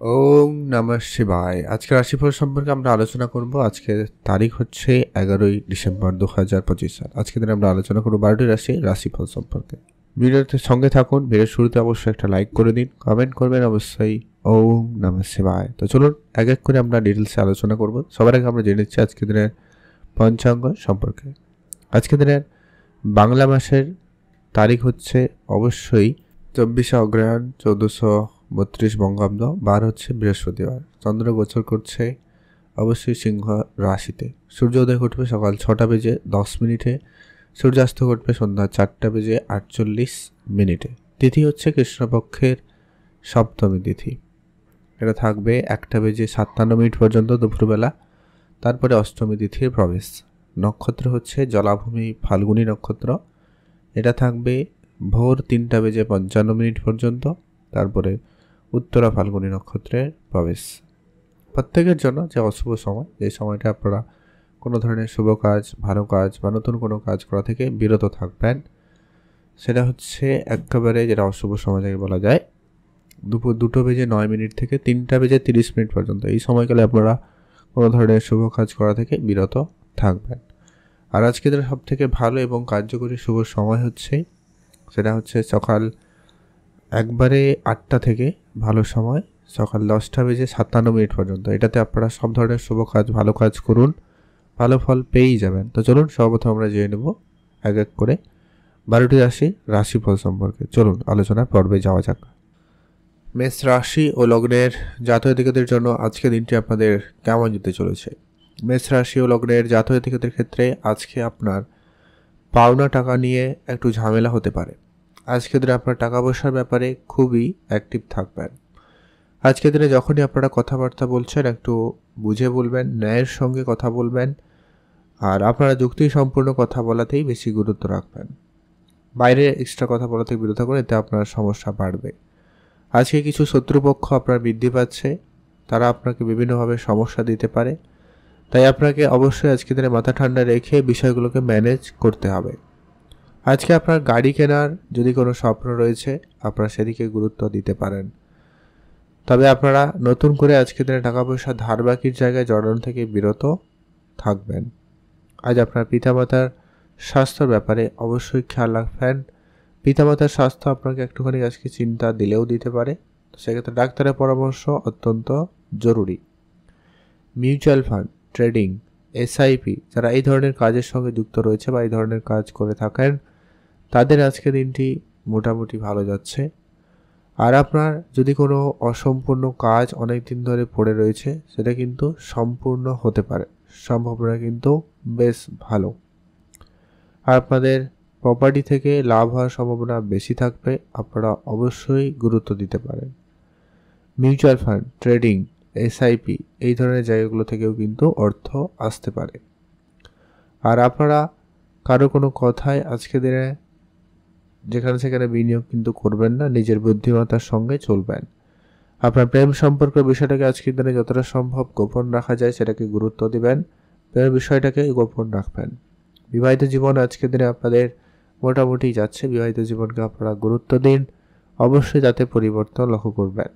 ওম নমঃ শিবায়। আজকে রাশিফল সম্পর্কে আমরা আলোচনা করব। আজকের তারিখ হচ্ছে 11ই ডিসেম্বর 2025 সাল। আজকে দিনে আমরা আলোচনা করব 12টি রাশিফল সম্পর্কে। ভিডিওতে সঙ্গে থাকুন। ভিডিওর শুরুতে অবশ্যই একটা লাইক করে দিন, কমেন্ট করবেন অবশ্যই ওম নমঃ শিবায়। তো চলুন এক এক করে আমরা ডিটেলসে আলোচনা করব। সবার আগে আমরা জেনে নিচ্ছি আজকের দিনের পঞ্চাঙ্গ সম্পর্কে। আজকের দিনের বাংলা মাসের তারিখ হচ্ছে অবশ্যই 24শে অগ্রহায়ণ 1432 বঙ্গাব্দ, বার হচ্ছে বৃহস্পতিবার। চন্দ্র গোচর করছে অবশ্যই সিংহ রাশিতে। সূর্যোদয় ঘটবে সকাল 6টা বেজে 10 মিনিটে, সূর্যাস্ত ঘটবে সন্ধ্যা 4টা বেজে 48 মিনিটে। তিথি হচ্ছে কৃষ্ণপক্ষের সপ্তমী তিথি। এটা থাকবে 1টা বেজে 57 মিনিট পর্যন্ত দুপুরবেলা, তারপরে অষ্টমী তিথির প্রবেশ। নক্ষত্র হচ্ছে জলাভূমি ফাল্গুনী নক্ষত্র। এটা থাকবে ভোর 3টা বেজে 55 মিনিট পর্যন্ত, তারপরে উত্তরা ফাল্গুনী নক্ষত্রের প্রবেশ। প্রত্যেকের জন্য যে অশুভ সময়, এই সময়টা আপনারা কোনো ধরনের শুভ কাজ, ভালো কাজ বা নতুন কোনো কাজ করা থেকে বিরত থাকবেন। সেটা হচ্ছে একেবারে যেটা অশুভ সময় যাকে বলা যায়, দুপুর 2টো বেজে 9 মিনিট থেকে 3টা বেজে 30 মিনিট পর্যন্ত। এই সময়কালে আপনারা কোনো ধরনের শুভ কাজ করা থেকে বিরত থাকবেন। আর আজকে সব থেকে ভালো এবং কার্যকরী শুভ সময় হচ্ছে, সেটা হচ্ছে সকাল 8টা থেকে ভালো সময় সকাল 10টা বেজে 57 মিনিট পর্যন্ত। এটাতে আপনারা সব ধরনের শুভ কাজ, ভালো কাজ করুন, ভালো ফল পেয়েই যাবেন। তো চলুন সর্বপ্রথম আমরা জেনে নেব এক এক করে 12টি রাশিফল সম্পর্কে। চলুন আলোচনার পর্বে যাওয়া যাক। মেষ রাশি ও লগ্নের জাতক-জাতিকাদের জন্য আজকে দিনটি আপনাদের কেমন যেতে চলেছে? মেষ রাশি ও লগ্নের জাতক-জাতিকাদের ক্ষেত্রে আজকে আপনার পাওনা টাকা নিয়ে একটু ঝামেলা হতে পারে। আজকের দিনে আপনার টাকা পয়সার ব্যাপারে খুবই অ্যাক্টিভ থাকবেন। আজকের দিনে যখনই আপনারা কথাবার্তা বলছেন একটু বুঝে বলবেন, ন্যায়ের সঙ্গে কথা বলবেন, আর আপনারা যুক্তি সম্পূর্ণ কথা বলাতেই বেশি গুরুত্ব রাখবেন। বাইরে এক্সট্রা কথা বলা থেকে বিরত করে, এতে আপনার সমস্যা বাড়বে। আজকে কিছু শত্রুপক্ষ আপনার বৃদ্ধি পাচ্ছে, তারা আপনাকে বিভিন্নভাবে সমস্যা দিতে পারে, তাই আপনাকে অবশ্যই আজকের দিনে মাথা ঠান্ডা রেখে বিষয়গুলোকে ম্যানেজ করতে হবে। আজকে আপনার গাড়ি কেনার যদি কোনো স্বপ্ন রয়েছে, আপনারা সেদিকে গুরুত্ব দিতে পারেন। তবে আপনারা নতুন করে আজকের দিনে টাকা পয়সা ধার বাকির জায়গায় জড়ানো থেকে বিরত থাকবেন। আজ আপনার পিতামাতার স্বাস্থ্যের ব্যাপারে অবশ্যই খেয়াল রাখবেন। পিতামাতার স্বাস্থ্য আপনাকে একটুখানি আজকে চিন্তা দিলেও দিতে পারে, তো সেক্ষেত্রে ডাক্তারের পরামর্শ অত্যন্ত জরুরি। মিউচুয়াল ফান্ড, ট্রেডিং, এসআইপি যারা এই ধরনের কাজের সঙ্গে যুক্ত রয়েছে বা এই ধরনের কাজ করে থাকেন, তাদের আজকে দিনটি মোটামুটি ভালো যাচ্ছে। আর আপনার যদি কোনো অসম্পূর্ণ কাজ অনেক দিন ধরে পড়ে রয়েছে, সেটা কিন্তু সম্পূর্ণ হতে পারে, সম্ভাবনা কিন্তু বেশ ভালো। আর আপনাদের প্রপার্টি থেকে লাভ হওয়ার সম্ভাবনা বেশি থাকবে, আপনারা অবশ্যই গুরুত্ব দিতে পারেন। মিউচুয়াল ফান্ড, ট্রেডিং, এসআইপি এই ধরনের জায়গাগুলো থেকেও কিন্তু অর্থ আসতে পারে। আর আপনারা কারো কোনো কথায় আজকে দিনে যেখানে সেখানে বিনিয়োগ কিন্তু করবেন না, নিজের বুদ্ধিমত্তার সঙ্গে চলবেন। আপনার প্রেম সম্পর্কের বিষয়টাকে আজকের দিনে যতটা সম্ভব গোপন রাখা যায় সেটাকে গুরুত্ব দিবেন, প্রেমের বিষয়টাকে গোপন রাখবেন। বিবাহিত জীবন আজকের দিনে আপনাদের মোটামুটি যাচ্ছে, বিবাহিত জীবনকে আপনারা গুরুত্ব দিন, অবশ্যই যাতে পরিবর্তন লক্ষ্য করবেন।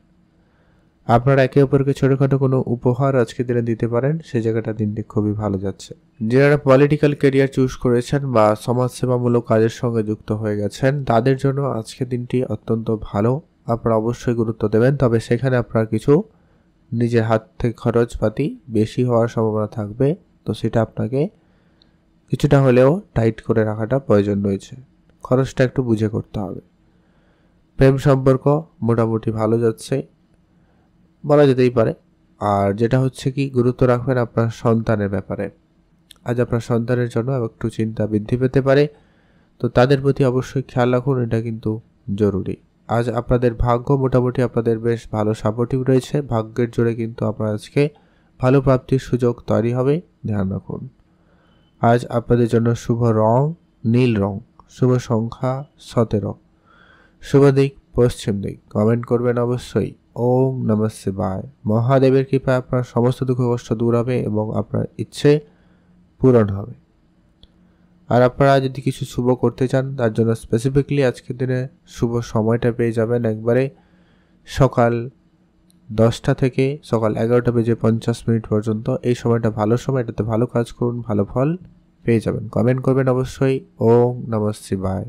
আপনারা একে অপরকে ছোটোখাটো কোনো উপহার আজকের দিনে দিতে পারেন, সেই জায়গাটা দিনটি খুবই ভালো যাচ্ছে। যারা পলিটিক্যাল ক্যারিয়ার চুজ করেছেন বা সমাজসেবামূলক কাজের সঙ্গে যুক্ত হয়ে গেছেন, তাদের জন্য আজকের দিনটি অত্যন্ত ভালো, আপনারা অবশ্যই গুরুত্ব দেবেন। তবে সেখানে আপনার কিছু নিজের হাত থেকে খরচপাতি বেশি হওয়ার সম্ভাবনা থাকবে, তো সেটা আপনাকে কিছুটা হলেও টাইট করে রাখাটা প্রয়োজন রয়েছে, খরচটা একটু বুঝে করতে হবে। প্রেম সম্পর্ক মোটামুটি ভালো যাচ্ছে বলা যেতেই পারে। আর যেটা হচ্ছে কি, গুরুত্ব রাখবেন আপনার সন্তানের ব্যাপারে। আজ আপনার সন্তানের জন্য একটু চিন্তা বৃদ্ধি পেতে পারে, তো তাদের প্রতি অবশ্যই খেয়াল রাখুন, এটা কিন্তু জরুরি। আজ আপনাদের ভাগ্য মোটামুটি আপনাদের বেশ ভালো সাপোর্টিভ রয়েছে, ভাগ্যের জোরে কিন্তু আপনার আজকে ভালো প্রাপ্তির সুযোগ তৈরি হবে, ধ্যান রাখুন। আজ আপনাদের জন্য শুভ রং নীল রং, শুভ সংখ্যা 17, শুভ দিক পশ্চিম দিক। কমেন্ট করবেন অবশ্যই ওম নমঃ শিবায়। মহাদেবের কৃপায় আপনার সমস্ত দুঃখ কষ্ট দূর হবে এবং আপনার ইচ্ছে পূরণ হবে। আর আপনারা যদি কিছু শুভ করতে চান, তার জন্য স্পেসিফিকলি আজকের দিনে শুভ সময়টা পেয়ে যাবেন একবারে সকাল 10টা থেকে সকাল 11টা বেজে 50 মিনিট পর্যন্ত এই সময়টা ভালো সময়, এটাতে ভালো কাজ করুন, ভালো ফল পেয়ে যাবেন। কমেন্ট করবেন অবশ্যই। ওম নমঃ শিবায়।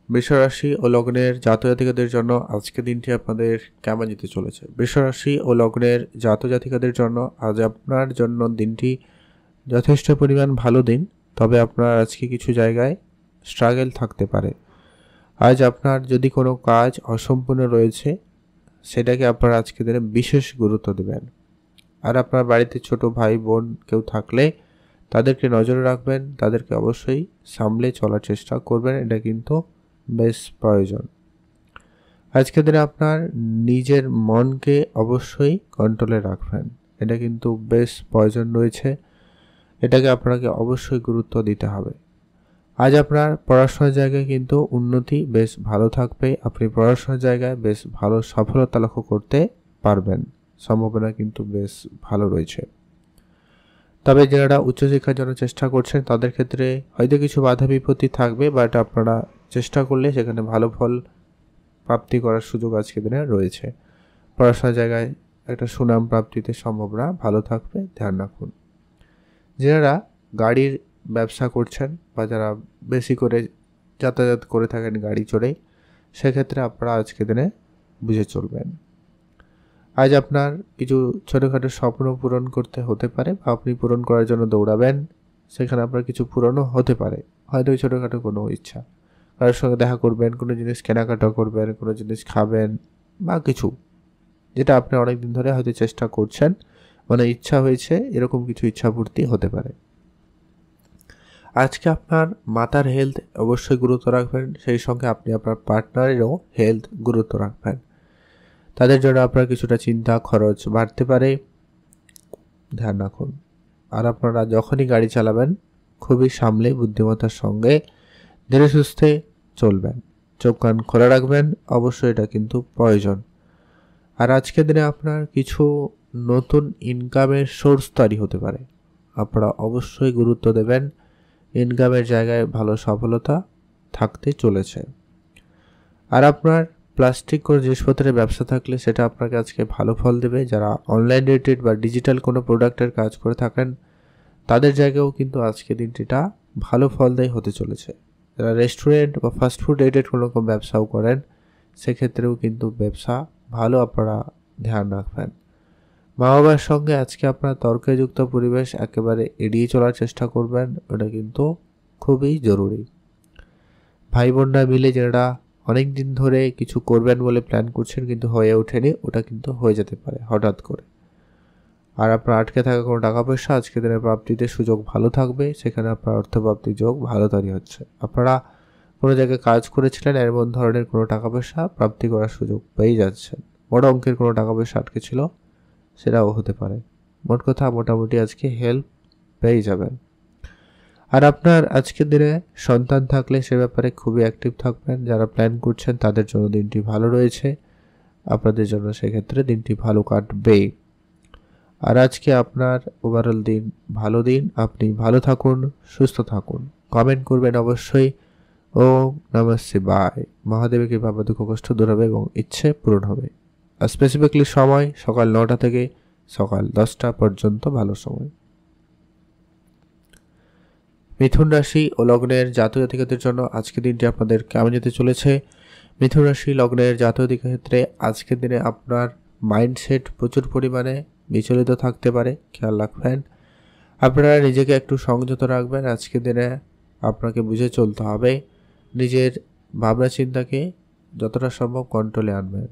বৃষরাশি ও লগ্নের জাতজাতিকাদের জন্য আজকের দিনটি আপনাদের কেমন যেতে চলেছে? বৃষরাশি ও লগ্নের জাতজাতিকাদের জন্য আজ আপনার জন্য দিনটি যথেষ্ট পরিমাণ ভালো দিন, তবে আপনার আজকে কিছু জায়গায় স্ট্রাগল থাকতে পারে। আজ আপনার যদি কোনো কাজ অসম্পূর্ণ রয়েছে সেটাকে আপনারা আজকের দিনে বিশেষ গুরুত্ব দেবেন। আর আপনার বাড়িতে ছোট ভাই বোন কেউ থাকলে তাদেরকে নজরে রাখবেন, তাদেরকে অবশ্যই সামলে চলার চেষ্টা করবেন, এটা কিন্তু বেশ প্রয়োজন। আজকের দিনে আপনার নিজের মনকে অবশ্যই কন্ট্রোলে রাখবেন, এটা কিন্তু বেশ প্রয়োজন রয়েছে, এটাকে আপনাকে অবশ্যই গুরুত্ব দিতে হবে। আজ আপনার পড়াশোনার জায়গায় কিন্তু উন্নতি বেশ ভালো থাকবে, আপনি পড়াশোনার জায়গায় বেশ ভালো সফলতা লক্ষ্য করতে পারবেন, সম্ভাবনা কিন্তু বেশ ভালো রয়েছে। তবে যারা উচ্চশিক্ষার জন্য চেষ্টা করছেন তাদের ক্ষেত্রে হয়তো কিছু বাধা বিপত্তি থাকবে, বাট আপনারা চেষ্টা করলে সেখানে ভালো ফল প্রাপ্তি করার সুযোগ আজকের দিনে রয়েছে। পড়াশোনার জায়গায় একটা সুনাম প্রাপ্তিতে সম্ভাবনা ভালো থাকবে, ধ্যান রাখুন। যারা গাড়ির ব্যবসা করছেন বা যারা বেশি করে যাতায়াত করে থাকেন গাড়ি চড়ে, সেক্ষেত্রে আপনারা আজকের দিনে বুঝে চলবেন। আজ আপনার কিছু ছোটোখাটো স্বপ্ন পূরণ করতে হতে পারে বা আপনি পূরণ করার জন্য দৌড়াবেন, সেখানে আপনার কিছু পূরণও হতে পারে। হয়তো ওই ছোটোখাটো কোনো ইচ্ছা, কারোর সঙ্গে দেখা করবেন, কোনো জিনিস কেনাকাটা করবেন, কোনো জিনিস খাবেন বা কিছু যেটা আপনি অনেক দিন ধরে হয়তো চেষ্টা করছেন, মানে ইচ্ছা হয়েছে, এরকম কিছু ইচ্ছা পূর্তি হতে পারে। আজকে আপনার মাতার হেলথ অবশ্যই গুরুত্ব রাখবেন, সেই সঙ্গে আপনি আপনার পার্টনারেরও হেলথ গুরুত্ব রাখবেন। তাদের জন্য আপনার কিছুটা চিন্তা খরচ বাড়তে পারে, ধ্যান রাখুন। আর আপনারা যখনই গাড়ি চালাবেন খুবই সামলে বুদ্ধিমত্তার সঙ্গে ধীরে সুস্থে চলবেন, চোখ কান খোলা রাখবেন, অবশ্যই এটা কিন্তু প্রয়োজন। আর আজকের দিনে আপনার কিছু নতুন ইনকামের সোর্স তৈরি হতে পারে, আপনারা অবশ্যই গুরুত্ব দেবেন, ইনকামের জায়গায় ভালো সফলতা থাকতে চলেছে। আর আপনার প্লাস্টিক কোনো জিনিসপত্রের ব্যবসা থাকলে সেটা আপনাকে আজকে ভালো ফল দেবে। যারা অনলাইন রিলেটেড বা ডিজিটাল কোনো প্রোডাক্টের কাজ করে থাকেন তাদের জায়গায়ও কিন্তু আজকে দিনটিটা ভালো ফলদায়ী হতে চলেছে। যারা রেস্টুরেন্ট বা ফাস্টফুড রিলেটেড কোনো রকম ব্যবসাও করেন সেক্ষেত্রেও কিন্তু ব্যবসা ভালো, আপনারা ধ্যান রাখবেন। মা বাবার সঙ্গে আজকে আপনার তর্কযুক্ত পরিবেশ একেবারে এড়িয়ে চলার চেষ্টা করবেন, ওটা কিন্তু খুবই জরুরি। ভাই বোনরা মিলে যারা অনেক দিন ধরে কিছু করবেন বলে প্ল্যান করছেন কিন্তু হয়ে ওঠেনি, ওটা কিন্তু হয়ে যেতে পারে হঠাৎ করে। আর আপনার আটকে থাকা কোনো টাকা পয়সা আজকে দিনের প্রাপ্তিতে সুযোগ ভালো থাকবে, সেখানে আপনার অর্থপ্রাপ্তির যোগ ভালো তৈরি হচ্ছে। আপনারা কোনো জায়গায় কাজ করেছিলেন, এমন ধরনের কোনো টাকা পয়সা প্রাপ্তি করার সুযোগ পেয়ে যাচ্ছেন। বড় অঙ্কের কোনো টাকা পয়সা আটকে ছিল সেটাও হতে পারে। মোট কথা মোটামুটি আজকে হেল্প পেয়ে যাবেন। আর আপনার আজকের দিনে সন্তান থাকলে সে ব্যাপারে খুবই অ্যাক্টিভ থাকবেন। যারা প্ল্যান করছেন তাদের জন্য দিনটি ভালো রয়েছে, আপনাদের জন্য সেক্ষেত্রে দিনটি ভালো কাটবে। আর আজকে আপনার ওভারঅল দিন ভালো দিন, আপনি ভালো থাকুন, সুস্থ থাকুন। কমেন্ট করবেন অবশ্যই। ওম নমঃ শিবায়। মহাদেবের কৃপায় দুঃখ কষ্ট দূর হবে এবং ইচ্ছে পূরণ হবে। আর স্পেসিফিকলি সময় সকাল 9টা থেকে সকাল 10টা পর্যন্ত ভালো সময়। মিথুন রাশি ও লগ্নের জাতক জাতিকাদের জন্য আজকের দিনটি আপনাদের কেমন যেতে চলেছে? মিথুন রাশি লগ্নের জাতক জাতিকার ক্ষেত্রে আজকের দিনে আপনার মাইন্ডসেট প্রচুর পরিমাণে বিচলিত থাকতে পারে, খেয়াল রাখবেন। আপনারা নিজেকে একটু সংযত রাখবেন। আজকের দিনে আপনাকে বুঝে চলতে হবে, নিজের ভাবনা চিন্তাকে যতটা সম্ভব কন্ট্রোলে আনবেন।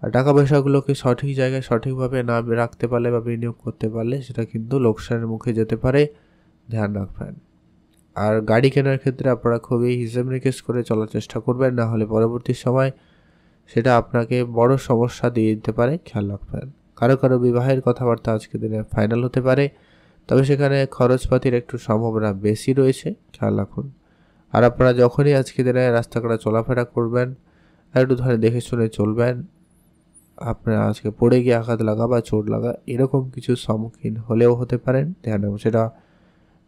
আর টাকা পয়সাগুলোকে সঠিক জায়গায় সঠিকভাবে না রাখতে পারলে বা বিনিয়োগ করতে পারলে সেটা কিন্তু লোকসানের মুখে যেতে পারে, ধ্যান রাখবেন। আর গাড়ি কেনার ক্ষেত্রে আপনারা খুবই হিসেব নিকেশ করে চলার চেষ্টা করবেন, না হলে পরবর্তী সময় সেটা আপনাকে বড় সমস্যা দিয়ে দিতে পারে, খেয়াল রাখবেন। কারো কারো বিবাহের কথাবার্তা আজকের দিনে ফাইনাল হতে পারে, তবে সেখানে খরচপাতির একটু সম্ভাবনা বেশি রয়েছে, খেয়াল রাখুন। আর আপনারা যখনই আজকের দিনে রাস্তাঘাটে চলাফেরা করবেন একটু ধরে দেখে শুনে চলবেন। আপনারা আজকে পড়ে গিয়ে আঘাত লাগা বা চোট লাগা এরকম কিছু সম্মুখীন হলেও হতে পারেন, ধ্যান রাখুন। সেটা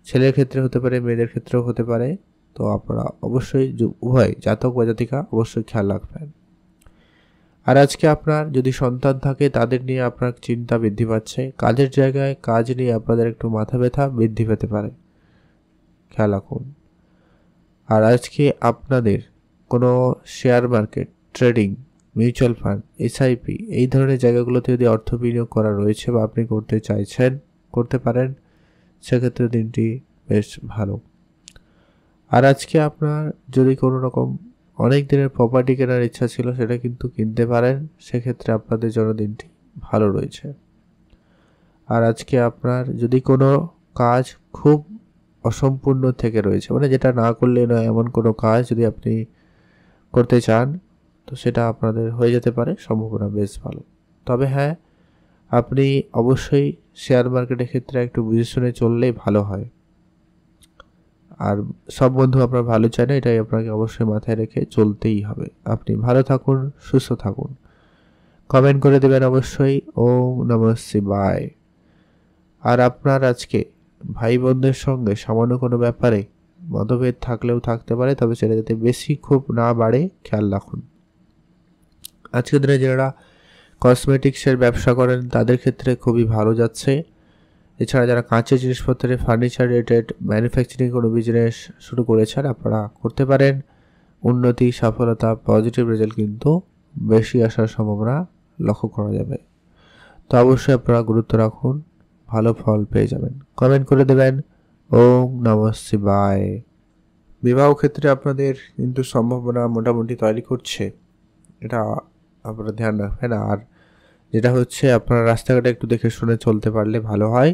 ছেলের ক্ষেত্রে হতে পারে, মেয়েদের ক্ষেত্রেও হতে পারে। তো আপনারা অবশ্যই উভয় জাতক বা জাতিকা অবশ্যই খেয়াল রাখবেন। আর আজকে আপনার যদি সন্তান থাকে তাদের নিয়ে আপনার চিন্তা বৃদ্ধি পাচ্ছে, কাজের জায়গায় কাজ নিয়ে আপনাদের একটু মাথা ব্যথা বৃদ্ধি পেতে পারে, খেয়াল রাখুন। আর আজকে আপনাদের কোনো share market, trading, mutual fund, SIP এই ধরনের জায়গাগুলোতে যদি অর্থ বিনিয়োগ করা রয়েছে বা আপনি করতে চাইছেন, করতে পারেন, সেক্ষেত্রে দিনটি বেশ ভালো। আর আজকে আপনার যদি কোনো রকম অনেক দিনের প্রপার্টি কেনার ইচ্ছা ছিল সেটা কিন্তু কিনতে পারেন, সেক্ষেত্রে আপনাদের জন্য দিনটি ভালো রয়েছে। আর আজকে আপনার যদি কোনো কাজ খুব অসম্পূর্ণ থেকে রয়েছে, মানে যেটা না করলে নয় এমন কোনো কাজ যদি আপনি করতে চান, তো সেটা আপনাদের হয়ে যেতে পারে, সম্ভাবনা বেশ ভালো। তবে হ্যাঁ, আপনি অবশ্যই শেয়ার মার্কেটের ক্ষেত্রে একটু বুঝে শুনে চললেই ভালো হয়। আর সব বন্ধু আপনার ভালো চায় না, এটাই আপনাকে অবশ্যই মাথায় রেখে চলতেই হবে। আপনি ভালো থাকুন, সুস্থ থাকুন। কমেন্ট করে দেবেন অবশ্যই। ওম নমঃ শিবায়। আর আপনার আজকে ভাই বোনদের সঙ্গে সামান্য কোনো ব্যাপারে মতভেদ থাকলেও থাকতে পারে, তবে সেটা যাতে বেশি খুব না বাড়ে খেয়াল রাখুন। আজকের দিনে যারা কসমেটিক্সের ব্যবসা করেন তাদের ক্ষেত্রে খুবই ভালো যাচ্ছে। এছাড়া যারা কাঁচের জিনিসপত্রের ফার্নিচার রিলেটেড ম্যানুফ্যাকচারিং কোনো বিজনেস শুরু করেছেন আপনারা করতে পারেন। উন্নতি, সফলতা, পজিটিভ রেজাল্ট কিন্তু বেশি আসার সম্ভাবনা লক্ষ্য করা যাবে। তো অবশ্যই আপনারা গুরুত্ব রাখুন, ভালো ফল পেয়ে যাবেন। কমেন্ট করে দেবেন। ওম নমঃ শিবায়। বিবাহ ক্ষেত্রে আপনাদের কিন্তু সম্ভাবনা মোটামুটি তৈরি করছে, এটা আপনারা ধ্যান রাখবেন। আর যেটা হচ্ছে আপনারা রাস্তাঘাটে একটু দেখে শুনে চলতে পারলে ভালো হয়,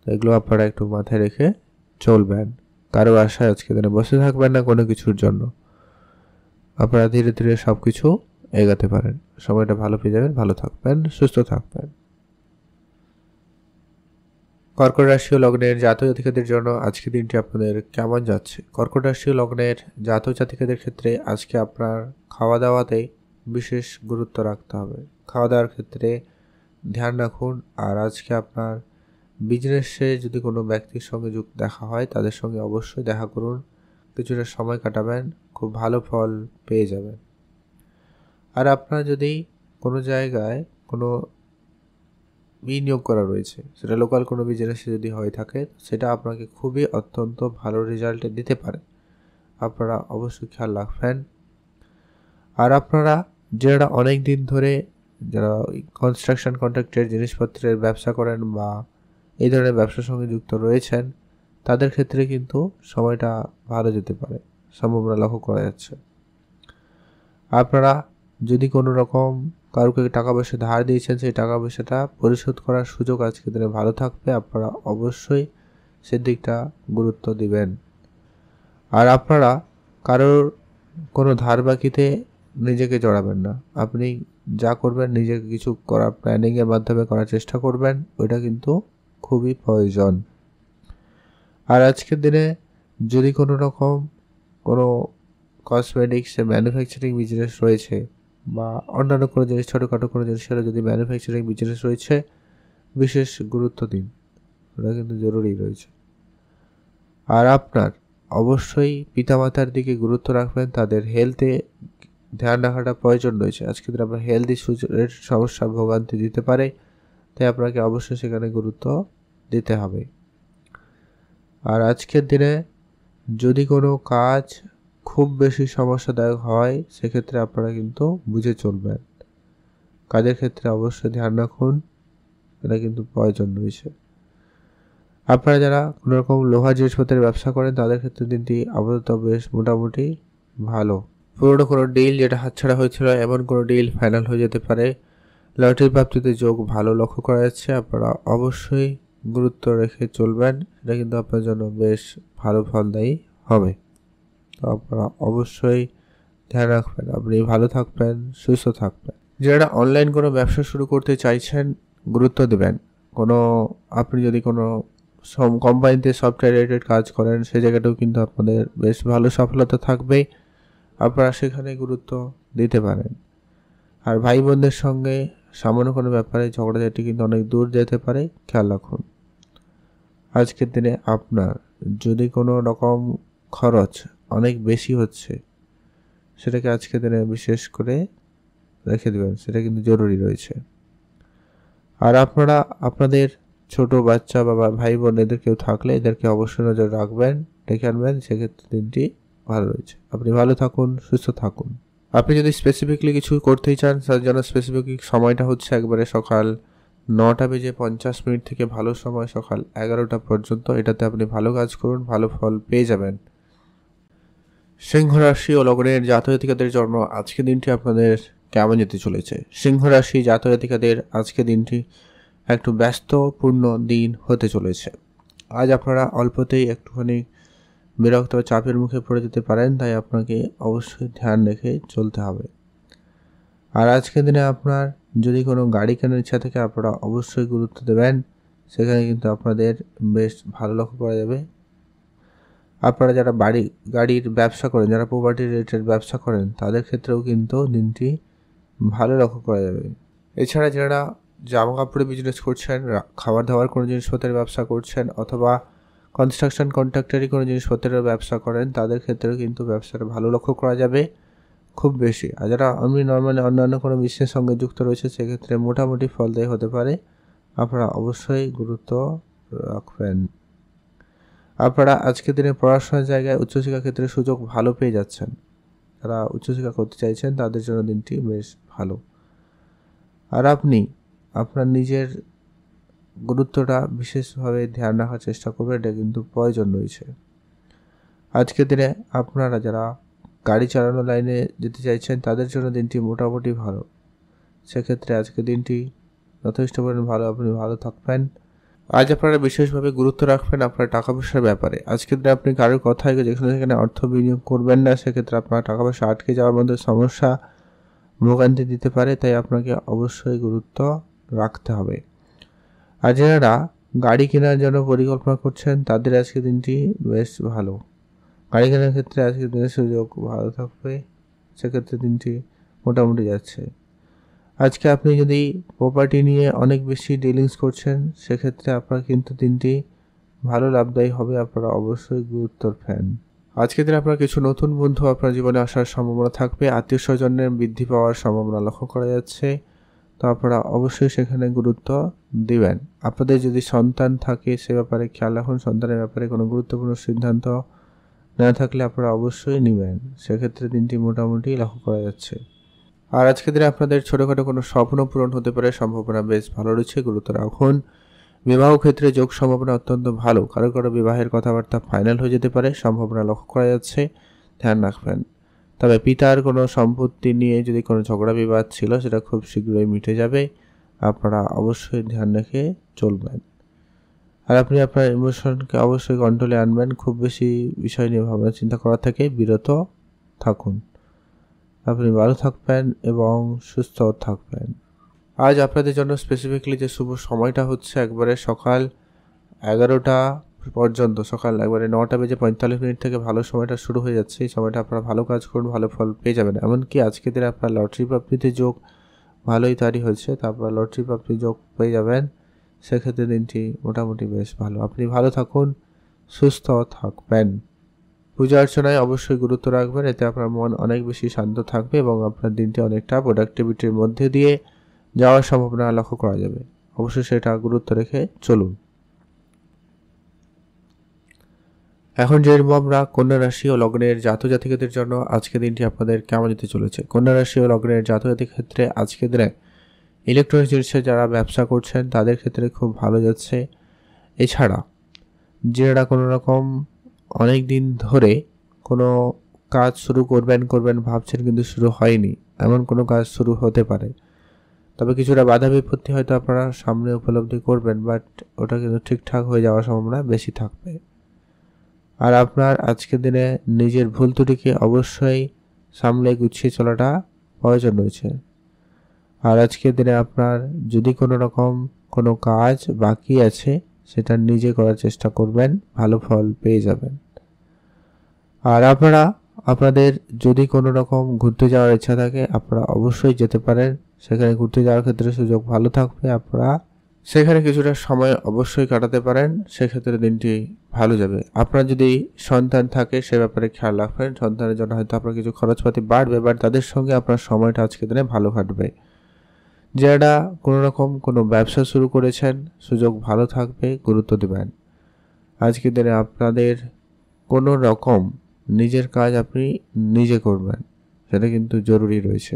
তো এগুলো আপনারা একটু মাথায় রেখে চলবেন। কারো আশায় আজকে দিনে বসে থাকবেন না কোনো কিছুর জন্য। আপনারা ধীরে ধীরে সব কিছু এগাতে পারেন, সময়টা ভালো পেয়ে যাবেন। ভালো থাকবেন, সুস্থ থাকবেন। কর্কট রাশি ও লগ্নের জাতক জাতিকাদের জন্য আজকে দিনটি আপনাদের কেমন যাচ্ছে? কর্কট রাশি ও লগ্নের জাতক জাতিকাদের ক্ষেত্রে আজকে আপনার খাওয়া দাওয়াতে বিশেষ গুরুত্ব রাখতে হবে, খাওয়া দাওয়ার ক্ষেত্রে ধ্যান রাখুন। আর আজকে আপনার বিজনেসে যদি কোনো ব্যক্তির সঙ্গে দেখা হয় তাদের সঙ্গে অবশ্যই দেখা করুন, কিছুটা সময় কাটাবেন, খুব ভালো ফল পেয়ে যাবেন। আর আপনার যদি কোনো জায়গায় কোনো বিনিয়োগ করা রয়েছে, সেটা লোকাল কোনো বিজনেসে যদি হয়ে থাকে, সেটা আপনাকে খুবই অত্যন্ত ভালো রেজাল্ট দিতে পারে, আপনারা অবশ্যই খেয়াল রাখবেন। আর আপনারা যারা অনেক দিন ধরে যারা কনস্ট্রাকশন কন্ট্রাক্টের জিনিসপত্রের ব্যবসা করেন বা এই ধরনের ব্যবসার সঙ্গে যুক্ত রয়েছেন, তাদের ক্ষেত্রে কিন্তু সময়টা ভালো যেতে পারে, সম্ভাবনা লক্ষ্য করা যাচ্ছে। আপনারা যদি কোনো রকম কাউকে টাকা পয়সা ধার দিয়েছেন, সেই টাকা পয়সাটা পরিশোধ করার সুযোগ আজকে দিনে ভালো থাকবে, আপনারা অবশ্যই সেদিকটা গুরুত্ব দিবেন। আর আপনারা কারোর কোনো ধার বাকিতে নিজেকে জড়াবেন না, আপনি যা করবেন নিজেকে কিছু করার প্ল্যানিংয়ের মাধ্যমে করার চেষ্টা করবেন, ওইটা কিন্তু খুবই প্রয়োজন। আর আজকের দিনে যদি কোনো রকম কোনো কসমেটিক্সের ম্যানুফ্যাকচারিং বিজনেস রয়েছে বা অন্যান্য কোনো জিনিস, ছোটোখাটো কোনো জিনিসের যদি ম্যানুফ্যাকচারিং বিজনেস রয়েছে, বিশেষ গুরুত্ব দিন, ওটা কিন্তু জরুরি রয়েছে। আর আপনার অবশ্যই পিতামাতার দিকে গুরুত্ব রাখবেন, তাদের হেলথে ধ্যান রাখাটা প্রয়োজন রয়েছে। আজকে দিনে আপনার হেলথ ইস্যুর সমস্যা ভোগান্তি দিতে পারে, তাই আপনাকে অবশ্যই সেখানে গুরুত্ব দিতে হবে। আর আজকের দিনে যদি কোনো কাজ খুব বেশি সমস্যাদায়ক হয়, সেক্ষেত্রে আপনারা কিন্তু বুঝে চলবেন, কাজের ক্ষেত্রে অবশ্যই ধ্যান রাখুন, এটা কিন্তু প্রয়োজন রয়েছে। আপনারা যারা কোনো রকম লোহা জিনিসপত্রের ব্যবসা করেন তাদের ক্ষেত্রে দিনটি আপাতত বেশ মোটামুটি ভালো। পুরোনো কোনো ডিল যেটা হাতছাড়া হয়েছিল এমন কোনো ডিল ফাইনাল হয়ে যেতে পারে। লটারি প্রাপ্তিতে যোগ ভালো লক্ষ্য করা যাচ্ছে, আপনারা অবশ্যই গুরুত্ব রেখে চলবেন, এটা কিন্তু আপনার জন্য বেশ ভালো ফলদায়ী হবে। তো আপনারা অবশ্যই ধ্যান রাখবেন, আপনি ভালো থাকবেন, সুস্থ থাকবেন। যারা অনলাইন কোনো ব্যবসা শুরু করতে চাইছেন, গুরুত্ব দেবেন। আপনি যদি কোনো কোম্পানিতে সফটওয়্যার রিলেটেড কাজ করেন, সেই জায়গাটাও কিন্তু আপনাদের বেশ ভালো সফলতা থাকবে, আপনারা সেখানে গুরুত্ব দিতে পারেন। আর ভাই বোনদের সঙ্গে সামান্য কোনো ব্যাপারে ঝগড়াঝাটি কিন্তু অনেক দূর যেতে পারে, খেয়াল রাখুন। আজকের দিনে আপনার যদি কোনো রকম খরচ অনেক বেশি হচ্ছে, সেটাকে আজকের দিনে বিশেষ করে রেখে দেবেন, সেটা কিন্তু জরুরি রয়েছে। আর আপনারা আপনাদের ছোট বাচ্চা বা ভাই বোন এদের কেউ থাকলে এদেরকে অবশ্যই নজর রাখবেন, ডেকে আনবেন, সেক্ষেত্রে দিনটি ভালো রয়েছে। আপনি ভালো থাকুন, সুস্থ থাকুন। আপনি যদি স্পেসিফিকলি কিছু করতেই চান, তার জন্য স্পেসিফিক সময়টা হচ্ছে একবারে সকাল 9:50 থেকে ভালো সময় সকাল 11টা পর্যন্ত। এটাতে আপনি ভালো কাজ করুন, ভালো ফল পেয়ে যাবেন। সিংহ রাশি ও লগ্নের জাতক জাতিকাদের জন্য আজকে দিনটি আপনাদের কেমন যেতে চলেছে? সিংহ রাশি জাতক জাতিকাদের আজকে দিনটি একটু ব্যস্তপূর্ণ দিন হতে চলেছে। আজ আপনারা অল্পতেই একটুখানি বিরক্ত বা চাপের মুখে পড়ে যেতে পারেন, তাই আপনাকে অবশ্যই ধ্যান রেখে চলতে হবে। আর আজকের দিনে আপনার যদি কোনো গাড়ি কেনার ইচ্ছা থাকে, আপনারা অবশ্যই গুরুত্ব দেবেন, সেখানে কিন্তু আপনাদের বেশ ভালো লক্ষ্য করা যাবে। আপনারা যারা গাড়ির ব্যবসা করেন, যারা প্রপার্টি রিলেটেড ব্যবসা করেন, তাদের ক্ষেত্রেও কিন্তু দিনটি ভালো লক্ষ্য করা যাবে। এছাড়া যারা জামা কাপড়ের বিজনেস করছেন, খাবার দাবার কোনো জিনিসপত্রের ব্যবসা করছেন, অথবা কনস্ট্রাকশন কন্ট্রাক্টারি কোনো জিনিসপত্রের ব্যবসা করেন, তাদের ক্ষেত্রেও কিন্তু ব্যবসাটা ভালো লক্ষ্য করা যাবে খুব বেশি। আর যারা এমনি নর্মালি অন্যান্য কোনো বিজনেসের সঙ্গে যুক্ত রয়েছে, সেক্ষেত্রে মোটামুটি ফলদায়ী হতে পারে। আপনারা অবশ্যই গুরুত্ব রাখবেন। আপনারা আজকের দিনে পড়াশোনার জায়গায় উচ্চশিক্ষা ক্ষেত্রে সুযোগ ভালো পেয়ে যাচ্ছেন। যারা উচ্চশিক্ষা করতে চাইছেন তাদের জন্য দিনটি বেশ ভালো। আর আপনি আপনার নিজের গুরুত্বটা বিশেষভাবে ধ্যান রাখার চেষ্টা করবেন, এটা কিন্তু প্রয়োজন রয়েছে। আজকের দিনে আপনারা যারা গাড়ি চালানো লাইনে যেতে চাইছেন, তাদের জন্য দিনটি মোটামুটি ভালো। সেক্ষেত্রে আজকের দিনটি যথেষ্ট পরিমাণে ভালো, আপনি ভালো থাকবেন। আজ আপনারা বিশেষভাবে গুরুত্ব রাখবেন আপনার টাকা পয়সার ব্যাপারে। আজকের দিনে আপনি কারোর কথায় যেখানে সেখানে অর্থ বিনিয়োগ করবেন না, সেক্ষেত্রে আপনার টাকা পয়সা আটকে যাওয়ার মধ্যে সমস্যা ভোগান্তি দিতে পারে, তাই আপনাকে অবশ্যই গুরুত্ব রাখতে হবে। আর যারা গাড়ি কেনার জন্য পরিকল্পনা করছেন, তাদের আজকের দিনটি বেশ ভালো। গাড়ি কেনার ক্ষেত্রে আজকের দিনের সুযোগ ভালো থাকবে, সেক্ষেত্রে দিনটি মোটামুটি যাচ্ছে। আজকে আপনি যদি প্রপার্টি নিয়ে অনেক বেশি ডিলিংস করছেন, সেক্ষেত্রে আপনার কিন্তু দিনটি ভালো লাভদায়ী হবে। আপনারা অবশ্যই গুরুত্বর ফ্যান। আজকের দিনে আপনার কিছু নতুন বন্ধু আপনার জীবনে আসার সম্ভাবনা থাকবে। আত্মীয় স্বজনের বৃদ্ধি পাওয়ার সম্ভাবনা লক্ষ্য করা যাচ্ছে, তো আপনারা অবশ্যই সেখানে গুরুত্ব দিবেন। আপনাদের যদি সন্তান থাকে, সে ব্যাপারে খেয়াল রাখুন। সন্তানের ব্যাপারে কোনো গুরুত্বপূর্ণ সিদ্ধান্ত না থাকলে আপনারা অবশ্যই নেবেন, সেক্ষেত্রে দিনটি মোটামুটি লক্ষ্য করা যাচ্ছে। আর আজকের দিনে আপনাদের ছোটোখাটো কোনো স্বপ্ন পূরণ হতে পারে, সম্ভাবনা বেশ ভালো রয়েছে, গুরুত্ব রাখুন। বিবাহ ক্ষেত্রে যোগ সম্ভাবনা অত্যন্ত ভালো। কারো কারো বিবাহের কথাবার্তা ফাইনাল হয়ে যেতে পারে, সম্ভাবনা লক্ষ্য করা যাচ্ছে, ধ্যান রাখবেন। তবে পিতার কোনো সম্পত্তি নিয়ে যদি কোনো ঝগড়া বিবাদ ছিল, সেটা খুব শীঘ্রই মিটে যাবে। আপনারা অবশ্যই ধ্যান রেখে চলবেন। আর আপনি আপনার ইমোশনকে অবশ্যই কন্ট্রোলে আনবেন। খুব বেশি বিষয় নিয়ে ভাবনা চিন্তা করা থেকে বিরত থাকুন। আপনি ভালো থাকবেন এবং সুস্থ থাকবেন। আজ আপনাদের জন্য স্পেসিফিকলি যে শুভ সময়টা হচ্ছে একবারে সকাল 11টা পর্যন্ত, সকাল একবারে 9:45 থেকে ভালো সময়টা শুরু হয়ে যাচ্ছে। এই সময়টা আপনারা ভালো কাজ করুন, ভালো ফল পেয়ে যাবেন। এমনকি আজকের দিনে আপনার লটারি প্রাপ্তিতে যোগ ভালোই তৈরি হয়েছে, তারপর লটারি প্রাপ্তি যোগ পেয়ে যাবেন, সেক্ষেত্রে দিনটি মোটামুটি বেশ ভালো। আপনি ভালো থাকুন, সুস্থ থাকবেন। পূজা অর্চনায় অবশ্যই গুরুত্ব রাখবেন, এতে আপনার মন অনেক বেশি শান্ত থাকবে এবং আপনার দিনটি অনেকটা প্রোডাক্টিভিটির মধ্যে দিয়ে যাওয়ার সম্ভাবনা লক্ষ্য করা যাবে। অবশ্যই সেটা গুরুত্ব রেখে চলুন। এখন যে আমরা কন্যা রাশি ও লগ্নের জাতক জাতিকাদের জন্য আজকে দিনটি আপনাদের কেমন যেতে চলেছে। কন্যা রাশি ও লগ্নের জাতক জাতির ক্ষেত্রে আজকে দিনে ইলেকট্রনিক্স জিনিসের যারা ব্যবসা করছেন, তাদের ক্ষেত্রে খুব ভালো যাচ্ছে। এছাড়া যারা কোনো রকম অনেক দিন ধরে কোনো কাজ শুরু করবেন ভাবছেন কিন্তু শুরু হয়নি, এমন কোনো কাজ শুরু হতে পারে। তবে কিছুটা বাধা বিপত্তি হয়তো আপনারা সামনে উপলব্ধি করবেন, বাট ওটা কিন্তু ঠিকঠাক হয়ে যাওয়ার সম্ভাবনা বেশি থাকবে। আর আপনার আজকের দিনে নিজের ভুল ত্রুটিকে অবশ্যই সামলে গুছিয়ে চলাটা প্রয়োজন রয়েছে। আর আজকের দিনে আপনার যদি কোনো রকম কোনো কাজ বাকি আছে, সেটা নিজে করার চেষ্টা করবেন, ভালো ফল পেয়ে যাবেন। আর আপনারা আপনাদের যদি কোনো রকম ঘুরতে যাওয়ার ইচ্ছা থাকে, আপনারা অবশ্যই যেতে পারেন। সেখানে ঘুরতে যাওয়ার ক্ষেত্রে সুযোগ ভালো থাকবে, আপনারা সেখানে কিছুটা সময় অবশ্যই কাটাতে পারেন, সেক্ষেত্রে দিনটি ভালো যাবে। আপনার যদি সন্তান থাকে সে ব্যাপারে খেয়াল রাখবেন। সন্তানের জন্য হয়তো আপনার কিছু খরচপাতি বাড়বে, বাট তাদের সঙ্গে আপনার সময়টা আজকের দিনে ভালো কাটবে। যারা কোনো ব্যবসা শুরু করেছেন, সুযোগ ভালো থাকবে, গুরুত্ব দেবেন। আজকের দিনে আপনাদের কোনো রকম নিজের কাজ আপনি নিজে করবেন, সেটা কিন্তু জরুরি রয়েছে।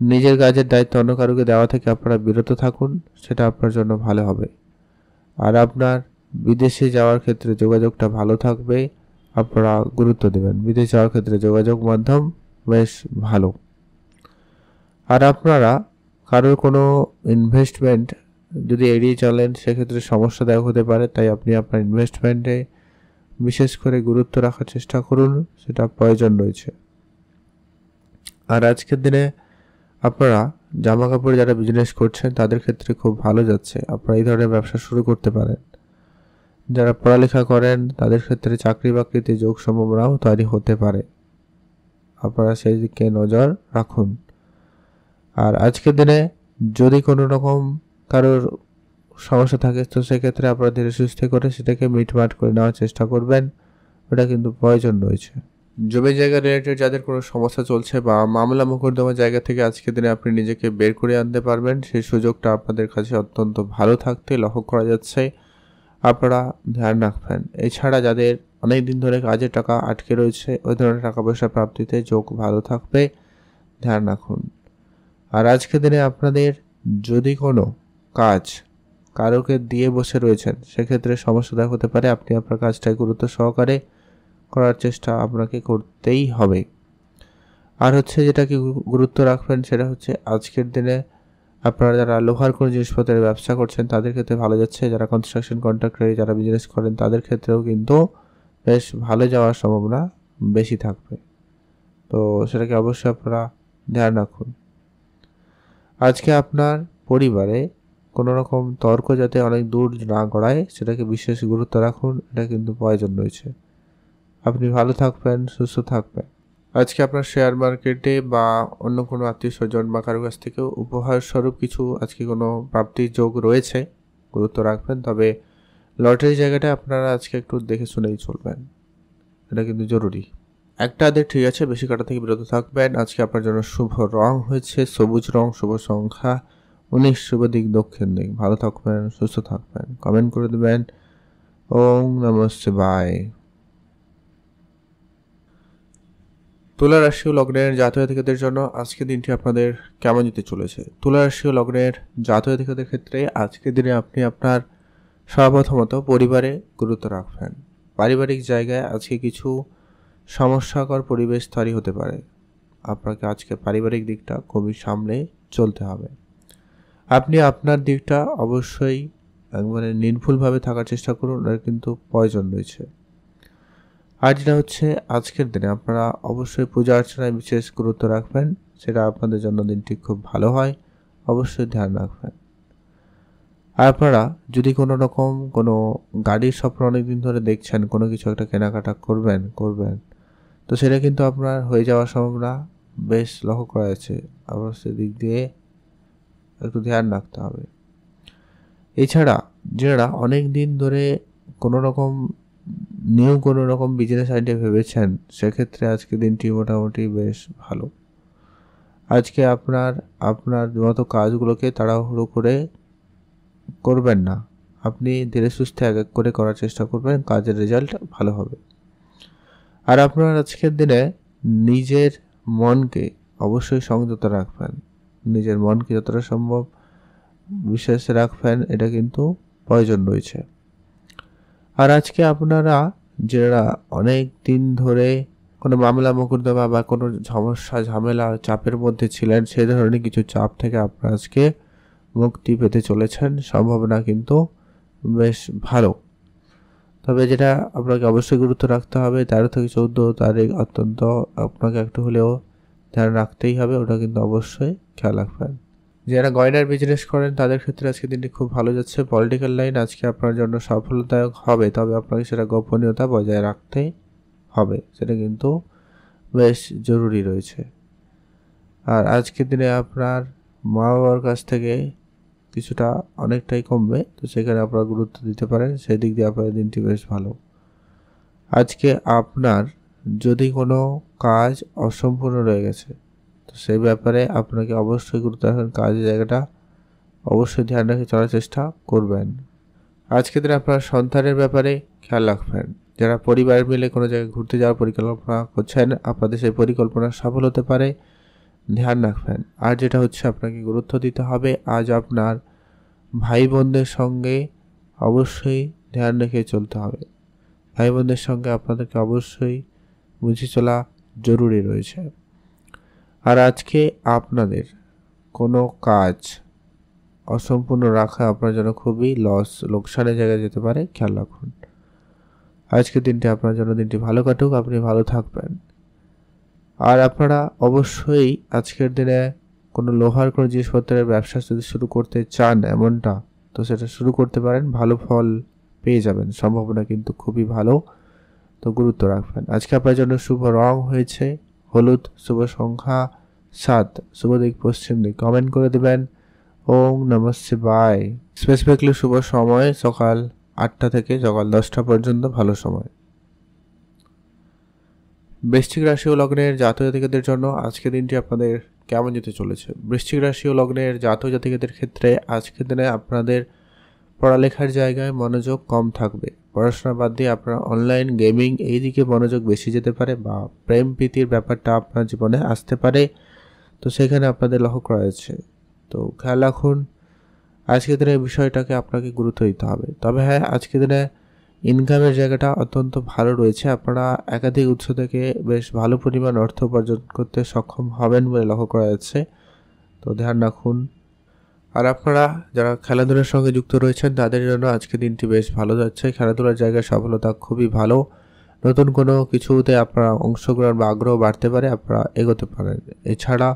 নিজের কাজের দায়িত্ব অন্য কারোকে দেওয়া থেকে আপনারা বিরত থাকুন, সেটা আপনার জন্য ভালো হবে। আর আপনার বিদেশে যাওয়ার ক্ষেত্রে যোগাযোগটা ভালো থাকবে, আপনারা গুরুত্ব দেবেন। বিদেশে যাওয়ার ক্ষেত্রে যোগাযোগ মাধ্যম বেশ ভালো। আর আপনারা কারোর কোনো ইনভেস্টমেন্ট যদি এড়িয়ে চলেন সেক্ষেত্রে সমস্যাদায়ক হতে পারে, তাই আপনি আপনার ইনভেস্টমেন্টে বিশেষ করে গুরুত্ব রাখার চেষ্টা করুন, সেটা প্রয়োজন রয়েছে। আর আজকের দিনে আপনারা জামা কাপড় যারা বিজনেস করছেন তাদের ক্ষেত্রে খুব ভালো যাচ্ছে, আপনারা এই ধরনের ব্যবসা শুরু করতে পারেন। যারা পড়ালেখা করেন তাদের ক্ষেত্রে চাকরি বাকরিতে যোগ সম্ভাবনাও তৈরি হতে পারে, আপনারা সেই দিকে নজর রাখুন। আর আজকের দিনে যদি কোনো রকম কারোর সমস্যা থাকে তো সেক্ষেত্রে আপনারা ধীরে সুস্থে করে সেটাকে মিটমাট করে নেওয়ার চেষ্টা করবেন, ওটা কিন্তু প্রয়োজন রয়েছে। জমি জায়গা রিলেটেড যাদের কোনো সমস্যা চলছে বা মামলা মোকদ্দমার জায়গা থেকে আজকের দিনে আপনি নিজেকে বের করে আনতে পারবেন, সেই সুযোগটা আপনাদের কাছে অত্যন্ত ভালো থাকতে লক্ষ্য করা যাচ্ছে, আপনারা ধ্যান রাখবেন। এছাড়া যাদের অনেক দিন ধরে কাজের টাকা আটকে রয়েছে, ওই ধরনের টাকা পয়সা প্রাপ্তিতে যোগ ভালো থাকবে, ধ্যান রাখুন। আর আজকের দিনে আপনাদের যদি কোনো কাজ কারোকে দিয়ে বসে রয়েছেন সেক্ষেত্রে সমস্যা হতে পারে, আপনি আপনার কাজটাকে গুরুত্ব সহকারে করার চেষ্টা আপনাকে করতেই হবে। আর যেটাকে গুরুত্ব রাখবেন সেটা হচ্ছে আজকের দিনে আপনারা যারা লোহার কোনো জিনিসপত্রের ব্যবসা করছেন তাদের ক্ষেত্রে ভালো যাচ্ছে, যারা কনস্ট্রাকশন কন্ট্রাক্টরে যারা বিজনেস করেন তাদের ক্ষেত্রেও কিন্তু বেশ ভালো যাওয়ার সম্ভাবনা বেশি থাকবে, তো সেটাকে অবশ্যই আপনারা ধ্যান রাখুন। আজকে আপনার পরিবারে কোনো রকম তর্ক যাতে অনেক দূর না গড়ায় সেটাকে বিশেষ গুরুত্ব রাখুন, এটা কিন্তু প্রয়োজন রয়েছে। আপনি ভালো থাকবেন, সুস্থ থাকবেন। আজকে আপনার শেয়ার মার্কেটে বা অন্য কোনো আত্মীয় স্বজন বা কারো কাছ থেকেও উপহার স্বরূপ কিছু আজকে কোনো প্রাপ্তির যোগ রয়েছে, গুরুত্ব রাখবেন। তবে লটারি জায়গাটা আপনারা আজকে একটু দেখে শুনেই চলবেন, এটা কিন্তু জরুরি। একটা আধেক ঠিক আছে, বেশি কাটা থেকে বিরত থাকবেন। আজকে আপনার জন্য শুভ রং হয়েছে সবুজ রং, শুভ সংখ্যা 19, শুভ দিক দক্ষিণ দিক। ভালো থাকবেন, সুস্থ থাকবেন। কমেন্ট করে দেবেন ওম নমঃ শিবায়। তুলা রাশি ও লগ্নের জাতক-জাতিকাদের জন্য আজকের দিনটি আপনাদের কেমন যেতে চলেছে? তুলা রাশি ও লগ্নের জাতক-জাতিকাদের ক্ষেত্রে আজকের দিনে আপনি আপনার সর্বপ্রথমত পরিবারে গুরুত্ব রাখবেন। পারিবারিক জায়গায় আজকে কিছু সমস্যাকর পরিবেশ তৈরি হতে পারে, আপনাকে আজকে পারিবারিক দিকটা খুবই সামলে চলতে হবে। আপনি আপনার দিকটা অবশ্যই একবারে নির্ভুলভাবে থাকার চেষ্টা করুন, এর কিন্তু প্রয়োজন রয়েছে। আর যেটা আজকের দিনে আপনারা অবশ্যই পূজা অর্চনায় বিশেষ গুরুত্ব রাখবেন, সেটা আপনাদের জন্য দিনটি খুব ভালো হয়, অবশ্যই ধ্যান রাখবেন। আর আপনারা যদি কোনো রকম কোনো গাড়ির স্বপ্ন অনেকদিন ধরে দেখছেন, কোনো কিছু একটা কেনাকাটা করবেন, তো সেটা কিন্তু আপনার হয়ে যাওয়ার সম্ভাবনা বেশ লক্ষ্য করা যাচ্ছে, অবশ্যই দিক দিয়ে একটু ধ্যান রাখতে হবে। এছাড়া যারা অনেক দিন ধরে কোনো রকম বিজনেস আইডিয়া ভেবেছেন সেক্ষেত্রে আজকে দিনটি মোটামুটি বেশ ভালো। আজকে আপনার মতো কাজগুলোকে তাড়াহুড়ো করে করবেন না, আপনি ধীরে সুস্থে এক এক করে করার চেষ্টা করবেন, কাজের রেজাল্ট ভালো হবে। আর আপনার আজকের দিনে নিজের মনকে অবশ্যই সংযত রাখবেন, নিজের মনকে যতটা সম্ভব বিশেষ রাখবেন, এটা কিন্তু প্রয়োজন রয়েছে। আর আজকে আপনারা যারা অনেক দিন ধরে কোনো মামলা মোকদ্দমা বা কোনো সমস্যা ঝামেলা চাপের মধ্যে ছিলেন, সেই ধরনের কিছু চাপ থেকে আপনারা আজকে মুক্তি পেতে চলেছেন, সম্ভাবনা কিন্তু বেশ ভালো। তবে যেটা আপনাকে অবশ্যই গুরুত্ব রাখতে হবে, 13 থেকে 14 তারিখ অত্যন্ত আপনাকে একটু হলেও ধ্যান রাখতেই হবে, ওটা কিন্তু অবশ্যই খেয়াল রাখবেন। যারা গয়নার বিজনেস করেন তাদের ক্ষেত্রে আজকে দিনটি খুব ভালো যাচ্ছে। পলিটিক্যাল লাইন আজকে আপনার জন্য সফলদায়ক হবে, তবে আপনাকে সেটা গোপনীয়তা বজায় রাখতে হবে, সেটা কিন্তু বেশ জরুরি রয়েছে। আর আজকের দিনে আপনার মা বাবার কাছ থেকে কিছুটা অনেকটাই কমবে, তো সেখানে আপনারা গুরুত্ব দিতে পারেন, সেই দিক দিয়ে আপনাদের দিনটি বেশ ভালো। আজকে আপনার যদি কোনো কাজ অসম্পূর্ণ রয়ে গেছে, তো সেই ব্যাপারে আপনাকে অবশ্যই গুরুত্ব রাখবেন, কাজের জায়গাটা অবশ্যই ধ্যান রেখে চলার চেষ্টা করবেন। আজকের দিনে আপনার সন্তানের ব্যাপারে খেয়াল রাখবেন। যারা পরিবার মিলে কোনো জায়গায় ঘুরতে যাওয়ার পরিকল্পনা করছেন, আপনাদের সেই পরিকল্পনা সফল হতে পারে, ধ্যান রাখবেন। আর যেটা হচ্ছে আপনাকে গুরুত্ব দিতে হবে, আজ আপনার ভাই বোনদের সঙ্গে অবশ্যই ধ্যান রেখে চলতে হবে। ভাই বোনদের সঙ্গে আপনাদেরকে অবশ্যই বুঝে চলা জরুরি রয়েছে। আর আজকে আপনাদের কোনো কাজ অসম্পূর্ণ রাখা আপনার জন্য খুবই লোকসানের জায়গায় যেতে পারে, খেয়াল রাখুন। আজকের দিনটি আপনার জন্য দিনটি ভালো কাটুক, আপনি ভালো থাকবেন। আর আপনারা অবশ্যই আজকের দিনে কোনো লোহার কোনো জিনিসপত্রের ব্যবসা যদি শুরু করতে চান এমনটা, তো সেটা শুরু করতে পারেন, ভালো ফল পেয়ে যাবেন, সম্ভাবনা কিন্তু খুবই ভালো, তো গুরুত্ব রাখবেন। আজকে আপনার জন্য শুভ রং হয়েছে হলুদ, শুভ সংখ্যা 7, শুভ দিক পশ্চিম দিক। কমেন্ট করে দেবেন ওম নমঃ শিবায়। স্পেসিফিকলি শুভ সময় সকাল 8টা থেকে সকাল 10টা পর্যন্ত ভালো সময়। বৃশ্চিক রাশি ও লগ্নের জাতক জাতিকাদের জন্য আজকের দিনটি আপনাদের কেমন যেতে চলেছে? বৃশ্চিক রাশি ও লগ্নের জাতক জাতিকাদের ক্ষেত্রে আজকের দিনে আপনাদের পড়ালেখার জায়গায় মনোযোগ কম থাকবে। পড়াশোনা বাদ দিয়ে আপনার অনলাইন গেমিং এই দিকে মনোযোগ বেশি যেতে পারে, বা প্রেম প্রীতির ব্যাপারটা আপনার জীবনে আসতে পারে, তো সেখানে আপনাদের লক্ষ্য করা যাচ্ছে। তো খেয়াল রাখুন, আজকের দিনে এই বিষয়টাকে আপনাকে গুরুত্ব দিতে হবে। তবে হ্যাঁ, আজকের দিনে ইনকামের জায়গাটা অত্যন্ত ভালো রয়েছে, আপনারা একাধিক উৎস থেকে বেশ ভালো পরিমাণ অর্থ উপার্জন করতে সক্ষম হবেন বলে লক্ষ্য করা যাচ্ছে, তো ধ্যান রাখুন। আর আপনারা যারা খেলাধুলার সঙ্গে যুক্ত রয়েছেন তাদের জন্য আজকের দিনটি বেশ ভালো যাচ্ছে, খেলাধুলার জায়গায় সফলতা খুবই ভালো। নতুন কোনো কিছুতে আপনারা অংশগ্রহণ বা আগ্রহ বাড়তে পারে, আপনারা এগোতে পারেন। এছাড়া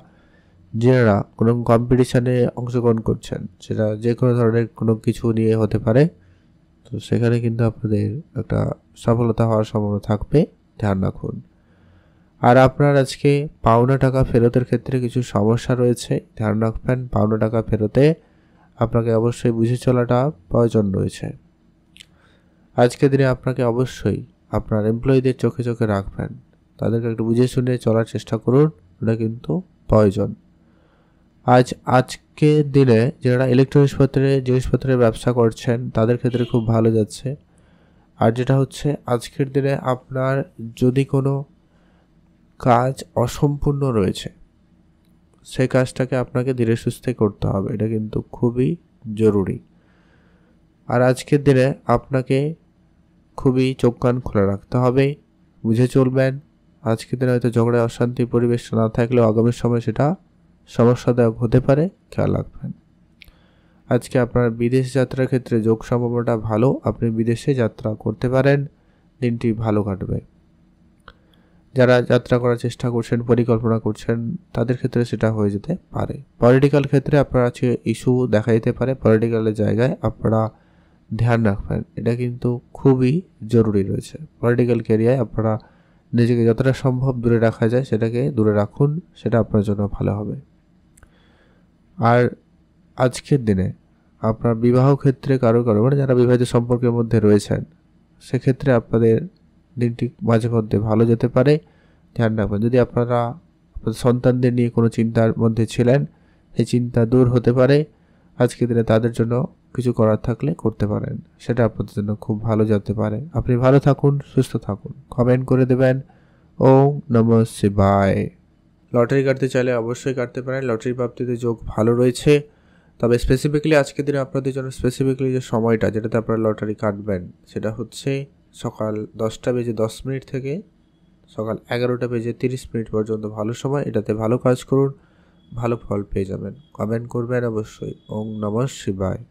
যারা কোনো কম্পিটিশানে অংশগ্রহণ করছেন, সেটা যে কোনো ধরনের কোনো কিছু নিয়ে হতে পারে, তো সেখানে কিন্তু আপনাদের একটা সফলতা হওয়ার সম্ভাবনা থাকবে, ধ্যান রাখুন। আর আপনার আজকে পাওনা টাকা ফেরতের ক্ষেত্রে কিছু সমস্যা রয়েছে, ধ্যান রাখবেন। পাওনা টাকা ফেরতে আপনাকে অবশ্যই বুঝে চলাটা প্রয়োজন রয়েছে। আজকের দিনে আপনাকে অবশ্যই আপনার এমপ্লয়ীদের চোখে চোখে রাখবেন, তাদেরকে একটু বুঝে শুনে চলার চেষ্টা করুন, ওটা কিন্তু প্রয়োজন। আজকের দিনে যারা ইলেকট্রনিক্স জিনিসপত্রের ব্যবসা করছেন তাদের ক্ষেত্রে খুব ভালো যাচ্ছে। আর যেটা হচ্ছে আজকের দিনে আপনার যদি কোনো কাজ অসম্পূর্ণ রয়েছে, সেই কাজটাকে আপনাকে ধীরে সুস্থে করতে হবে, এটা কিন্তু খুবই জরুরি। আর আজকের দিনে আপনাকে খুবই চোখ কান খোলা রাখতে হবে, বুঝে চলবেন। আজকের দিনে হয়তো ঝগড়া অশান্তি পরিবেশ না থাকলেও আগামী সময় সেটা সমস্যাদায়ক হতে পারে, খেয়াল রাখবেন। আজকে আপনার বিদেশ যাত্রার ক্ষেত্রে যোগ সম্ভাবনাটা ভালো, আপনি বিদেশে যাত্রা করতে পারেন, দিনটি ভালো কাটবে। যারা যাত্রা করার চেষ্টা করছেন, পরিকল্পনা করছেন, তাদের ক্ষেত্রে সেটা হয়ে যেতে পারে। পলিটিক্যাল ক্ষেত্রে আপনার আজকে ইস্যু দেখা যেতে পারে, পলিটিক্যালের জায়গায় আপনারা ধ্যান রাখবেন, এটা কিন্তু খুবই জরুরি রয়েছে। পলিটিক্যাল ক্যারিয়ারে আপনারা নিজেকে যতটা সম্ভব দূরে রাখা যায় সেটাকে দূরে রাখুন, সেটা আপনার জন্য ভালো হবে। আর আজকের দিনে আপনার বিবাহ ক্ষেত্রে কারো মানে যারা বিবাহিত সম্পর্কের মধ্যে রয়েছেন, সেক্ষেত্রে আপনাদের দিনটি মাঝে মধ্যে ভালো যেতে পারে, ধ্যান রাখবেন। যদি আপনারা আপনাদের সন্তানদের নিয়ে কোনো চিন্তার মধ্যে ছিলেন, সেই চিন্তা দূর হতে পারে। আজকের দিনে তাদের জন্য কিছু করার থাকলে করতে পারেন, সেটা আপনাদের জন্য খুব ভালো যেতে পারে। আপনি ভালো থাকুন, সুস্থ থাকুন। কমেন্ট করে দেবেন ওম নমঃ শিবায়। লটারি কাটতে চাইলে অবশ্যই কাটতে পারেন, লটারি প্রাপ্তিতে যোগ ভালো রয়েছে। তবে স্পেসিফিক্যালি আজকের দিনে আপনাদের জন্য স্পেসিফিক্যালি যে সময়টা যেটাতে আপনারা লটারি কাটবেন, সেটা হচ্ছে সকাল 10:10 থেকে সকাল 11:30 পর্যন্ত ভালো সময়। এটাতে ভালো কাজ করুন, ভালো ফল পেয়ে যাবেন। কমেন্ট করবেন অবশ্যই ওম নমঃ শিবায়।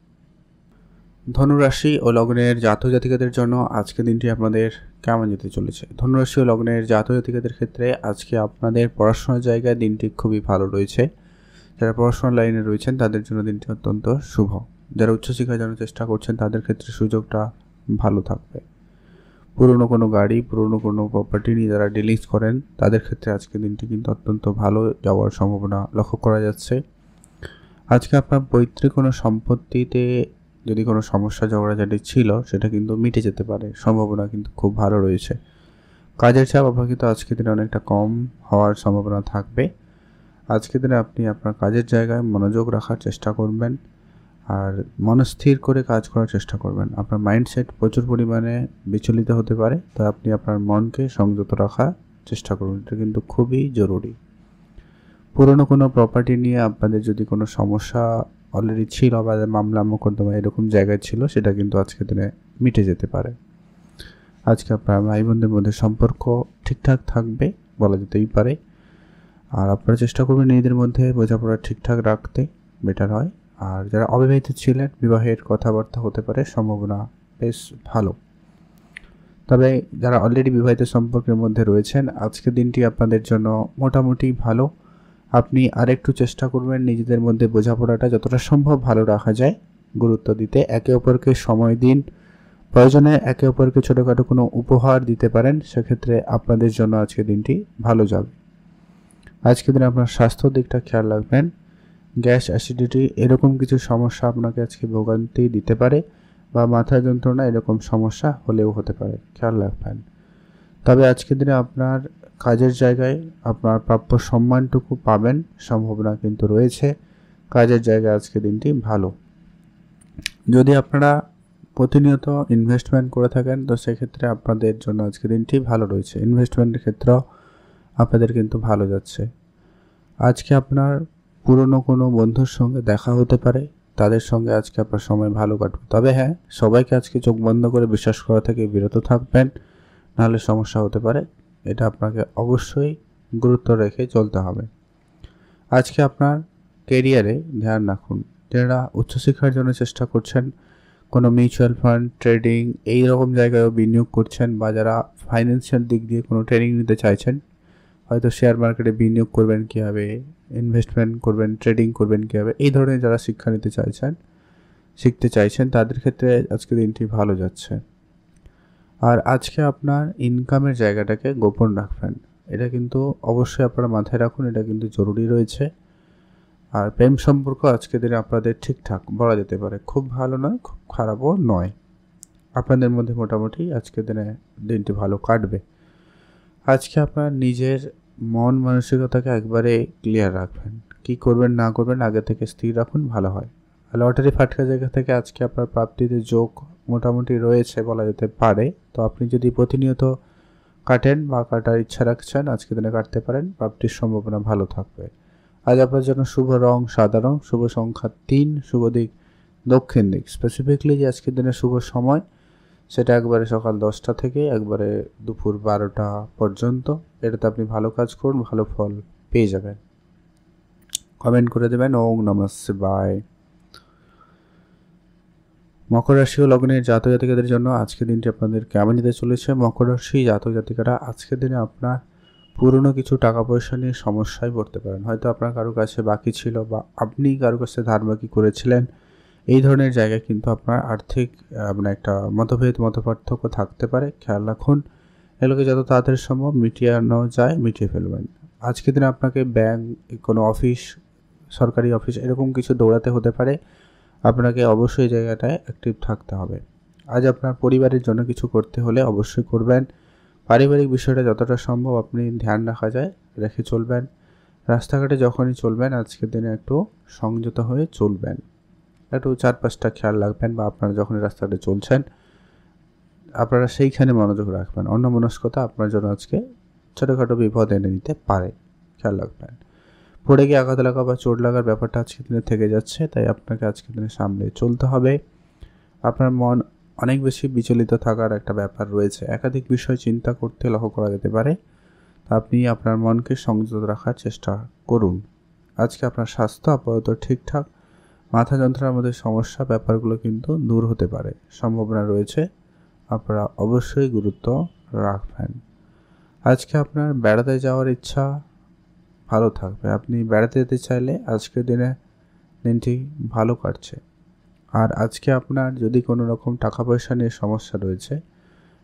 ধনুরাশি ও লগ্নের জাতক জাতিকাদের জন্য আজকের দিনটি আপনাদের কেমন যেতে চলেছে? ধনুরাশি ও লগ্নের জাতক জাতিকাদের ক্ষেত্রে আজকে আপনাদের পড়াশোনার জায়গায় দিনটি খুবই ভালো রয়েছে। যারা পড়াশোনার লাইনে রয়েছেন তাদের জন্য দিনটি অত্যন্ত শুভ। যারা উচ্চশিক্ষার জন্য চেষ্টা করছেন তাদের ক্ষেত্রে সুযোগটা ভালো থাকবে। পুরনো কোনো গাড়ি, পুরনো কোনো প্রপার্টি নিয়ে যারা ডিলিজ করেন তাদের ক্ষেত্রে আজকের দিনটি কিন্তু অত্যন্ত ভালো যাওয়ার সম্ভাবনা লক্ষ্য করা যাচ্ছে। আজকে আপনার পৈতৃক কোনো সম্পত্তিতে যদি কোনো সমস্যা ঝগড়াঝাটি ছিল সেটা কিন্তু মিটে যেতে পারে, সম্ভাবনা কিন্তু খুব ভালো রয়েছে। কাজের চাপ আপনার কিন্তু আজকের দিনে অনেকটা কম হওয়ার সম্ভাবনা থাকবে। আজকের দিনে আপনি আপনার কাজের জায়গায় মনোযোগ রাখার চেষ্টা করবেন আর মনস্থির করে কাজ করার চেষ্টা করবেন। আপনার মাইন্ডসেট প্রচুর পরিমাণে বিচলিত হতে পারে, তাই আপনি আপনার মনকে সংযত রাখার চেষ্টা করুন, এটা কিন্তু খুবই জরুরি। পুরনো কোনো প্রপার্টি নিয়ে আপনাদের যদি কোনো সমস্যা অলরেডি ছিল বা মামলা মোকদ্দমা এরকম জায়গায় ছিল, সেটা কিন্তু আজকের দিনে মিটে যেতে পারে। আজকে আপনার ভাই বোনদের মধ্যে সম্পর্ক ঠিকঠাক থাকবে বলা যেতেই পারে। আর আপনারা চেষ্টা করবেন নিজেদের মধ্যে বোঝাপড়া ঠিকঠাক রাখতে, বেটার হয়। আর যারা অবিবাহিত ছিলেন, বিবাহের কথাবার্তা হতে পারে, সম্ভাবনা বেশ ভালো। তবে যারা অলরেডি বিবাহিত সম্পর্কের মধ্যে রয়েছেন, আজকের দিনটি আপনাদের জন্য মোটামুটি ভালো। আপনি আরেকটু চেষ্টা করবেন নিজেদের মধ্যে বোঝাপড়াটা যতটা সম্ভব ভালো রাখা যায় গুরুত্ব দিতে, একে অপরকে সময় দিন, প্রয়োজনে একে অপরকে ছোটোখাটো কোনো উপহার দিতে পারেন, সেক্ষেত্রে আপনাদের জন্য আজকের দিনটি ভালো যাবে। আজকের দিনে আপনার স্বাস্থ্যর দিকটা খেয়াল রাখবেন। গ্যাস, অ্যাসিডিটি এরকম কিছু সমস্যা আপনাকে আজকে ভোগান্তি দিতে পারে, বা মাথা যন্ত্রণা এরকম সমস্যা হলেও হতে পারে, খেয়াল রাখবেন। তবে আজকের দিনে আপনার কাজের জায়গায় আপনার প্রাপ্য সম্মানটুকু পাবেন, সম্ভাবনা কিন্তু রয়েছে। কাজের জায়গায় আজকের দিনটি ভালো। যদি আপনারা প্রতিনিয়ত ইনভেস্টমেন্ট করে থাকেন, তো সেক্ষেত্রে আপনাদের জন্য আজকের দিনটি ভালো রয়েছে। ইনভেস্টমেন্টের ক্ষেত্রেও আপনাদের কিন্তু ভালো যাচ্ছে। আজকে আপনার পুরনো কোনো বন্ধুর সঙ্গে দেখা হতে পারে, তাদের সঙ্গে আজকে আপনার সময় ভালো কাটবে। তবে হ্যাঁ, সবাইকে আজকে চোখ বন্ধ করে বিশ্বাস করা থেকে বিরত থাকবেন, নাহলে সমস্যা হতে পারে। এটা আপনাকে অবশ্যই গুরুত্ব রেখে চলতে হবে। আজকে আপনার কেরিয়ারে ধ্যান রাখুন। যারা উচ্চশিক্ষার জন্য চেষ্টা করছেন, কোনো মিউচুয়াল ফান্ড, ট্রেডিং এই রকম জায়গায়ও বিনিয়োগ করছেন, বা যারা ফাইন্যান্সিয়াল দিক দিয়ে কোনো ট্রেনিং নিতে চাইছেন, হয়তো শেয়ার মার্কেটে বিনিয়োগ করবেন কীভাবে, ইনভেস্টমেন্ট করবেন, ট্রেডিং করবেন কীভাবে, এই ধরনের যারা শিক্ষা নিতে চাইছেন, শিখতে চাইছেন, তাদের ক্ষেত্রে আজকে দিনটি ভালো যাচ্ছে। আর আজকে আপনার ইনকামের জায়গাটাকে গোপন রাখবেন, এটা কিন্তু অবশ্যই আপনারা মাথায় রাখুন, এটা কিন্তু জরুরি রয়েছে। আর প্রেম সম্পর্ক আজকের দিনে আপনাদের ঠিকঠাক বলা যেতে পারে, খুব ভালো নয়, খুব খারাপও নয়। আপনাদের মধ্যে মোটামুটি আজকের দিনে দিনটি ভালো কাটবে। আজকে আপনার নিজের মন মানসিকতাকে একবারে ক্লিয়ার রাখবেন, কি করবেন না করবেন আগে থেকে স্থির রাখুন, ভালো হয়। লটারি ফাটকা জায়গা থেকে আজকে আপনার প্রাপ্তিতে যোগ মোটামুটি রয়েছে বলা যেতে পারে। তো আপনি যদি প্রতিনিয়ত কাটেন বা কাটার ইচ্ছা রাখছেন, আজকে দিনে কাটতে পারেন, প্রাপ্তির সম্ভাবনা ভালো থাকবে। আজ আপনার জন্য শুভ রং সাদা রং, শুভ সংখ্যা 3, শুভ দিক দক্ষিণ দিক। স্পেসিফিকলি যে আজকের দিনে শুভ সময়, সেটা একবারে সকাল 10টা থেকে একবারে দুপুর 12টা পর্যন্ত। এটাতে আপনি ভালো কাজ করুন, ভালো ফল পেয়ে যাবেন। কমেন্ট করে দেবেন ওম নমঃ শিবায়। মকর রাশি ও লগ্নের জাতক জাতিকাদের জন্য আজকের দিনটি আপনাদের কেমন যেতে চলেছে? মকর রাশি জাতক জাতিকারা আজকের দিনে আপনার পুরনো কিছু টাকা পয়সা নিয়ে সমস্যায় পড়তে পারেন। হয়তো আপনার কারো কাছে বাকি ছিল, বা আপনি কারো কাছে ধার বাকি করেছিলেন। এই ধরনের জায়গায় কিন্তু আপনার আর্থিক মানে একটা মতপার্থক্য থাকতে পারে, খেয়াল রাখুন। এগুলোকে যত তাড়াতাড়ি সম্ভব মিটিয়ে যায় মিটিয়ে ফেলবেন। আজকের দিনে আপনাকে ব্যাংক, কোনো অফিস, সরকারি অফিস এরকম কিছু দৌড়াতে হতে পারে, আপনাকে অবশ্যই জায়গাটায় অ্যাক্টিভ থাকতে হবে। আজ আপনার পরিবারের জন্য কিছু করতে হলে অবশ্যই করবেন। পারিবারিক বিষয়টা যতটা সম্ভব আপনি ধ্যান রাখা যায় রেখে চলবেন। রাস্তাঘাটে যখনই চলবেন আজকের দিনে একটু সংযত হয়ে চলবেন, একটু চারপাশটা খেয়াল রাখবেন, বা আপনারা যখন রাস্তাঘাটে চলছেন আপনারা সেইখানে মনোযোগ রাখবেন। অন্যমনস্কতা আপনার জন্য আজকে ছোটোখাটো বিপদ এনে দিতে পারে, খেয়াল রাখবেন। পড়ে গিয়ে আঘাত লাগা বা চোট লাগার ব্যাপারটা আজকের দিনে থেকে যাচ্ছে, তাই আপনাকে আজকের দিনে সামলে চলতে হবে। আপনার মন অনেক বেশি বিচলিত থাকার একটা ব্যাপার রয়েছে, একাধিক বিষয় চিন্তা করতে লক্ষ্য করা যেতে পারে। আপনি আপনার মনকে সংযত রাখার চেষ্টা করুন। আজকে আপনার স্বাস্থ্য আপাতত ঠিকঠাক, মাথা যন্ত্রণার মধ্যে সমস্যা ব্যাপারগুলো কিন্তু দূর হতে পারে, সম্ভাবনা রয়েছে, আপনারা অবশ্যই গুরুত্ব রাখবেন। আজকে আপনার বেড়াতে যাওয়ার ইচ্ছা ভালো থাকবে, আপনি বেড়াতে যেতে চাইলে আজকের দিনটি ভালো কাটছে। আর আজকে আপনার যদি কোনো রকম টাকা পয়সা নিয়ে সমস্যা রয়েছে,